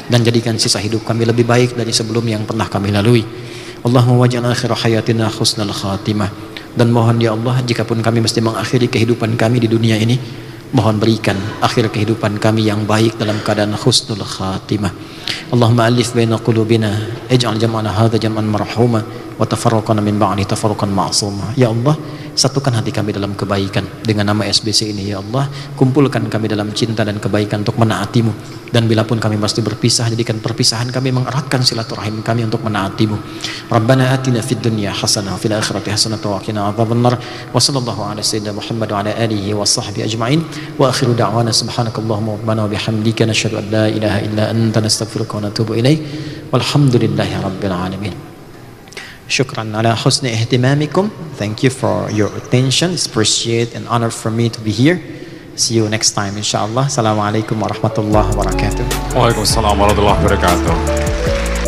dan jadikan sisa hidup kami lebih baik dari sebelum yang pernah kami lalui. Allahumma waj'al akhir hayatina husnal khatimah. Dan mohon ya Allah, jikapun kami mesti mengakhiri kehidupan kami di dunia ini, mohon berikan akhir kehidupan kami yang baik dalam keadaan husnul khatimah. Allahumma alif baina qulubina ij'al jam'ana hadza jam'an marhuma wa tafarraqana min ba'di tafarruqan ma'suma. Ya Allah, satukan hati kami dalam kebaikan dengan nama SBC ini. Ya Allah, kumpulkan kami dalam cinta dan kebaikan untuk menaati-Mu, dan bila pun kami mesti berpisah, jadikan perpisahan kami mengeratkan silaturahim kami untuk menaati-Mu. Rabbana atina fid dunya hasanah wa fil akhirati hasanah wa qina adzabannar. Wa sallallahu ala sayyidina Muhammad wa ala alihi wa sahbihi ajma'in. Wa akhiru da'wana subhanakallahumma wa bihamdika nashhadu an la ilaha illa anta nastaghfiruka wa natubu ilaik. Walhamdulillahi rabbil alamin. Shukran ala husni ihtimamikum. Thank you for your attention. It's appreciated and honor for me to be here. See you next time insyaAllah. Assalamualaikum warahmatullahi wabarakatuh. Waalaikumsalam warahmatullahi wabarakatuh.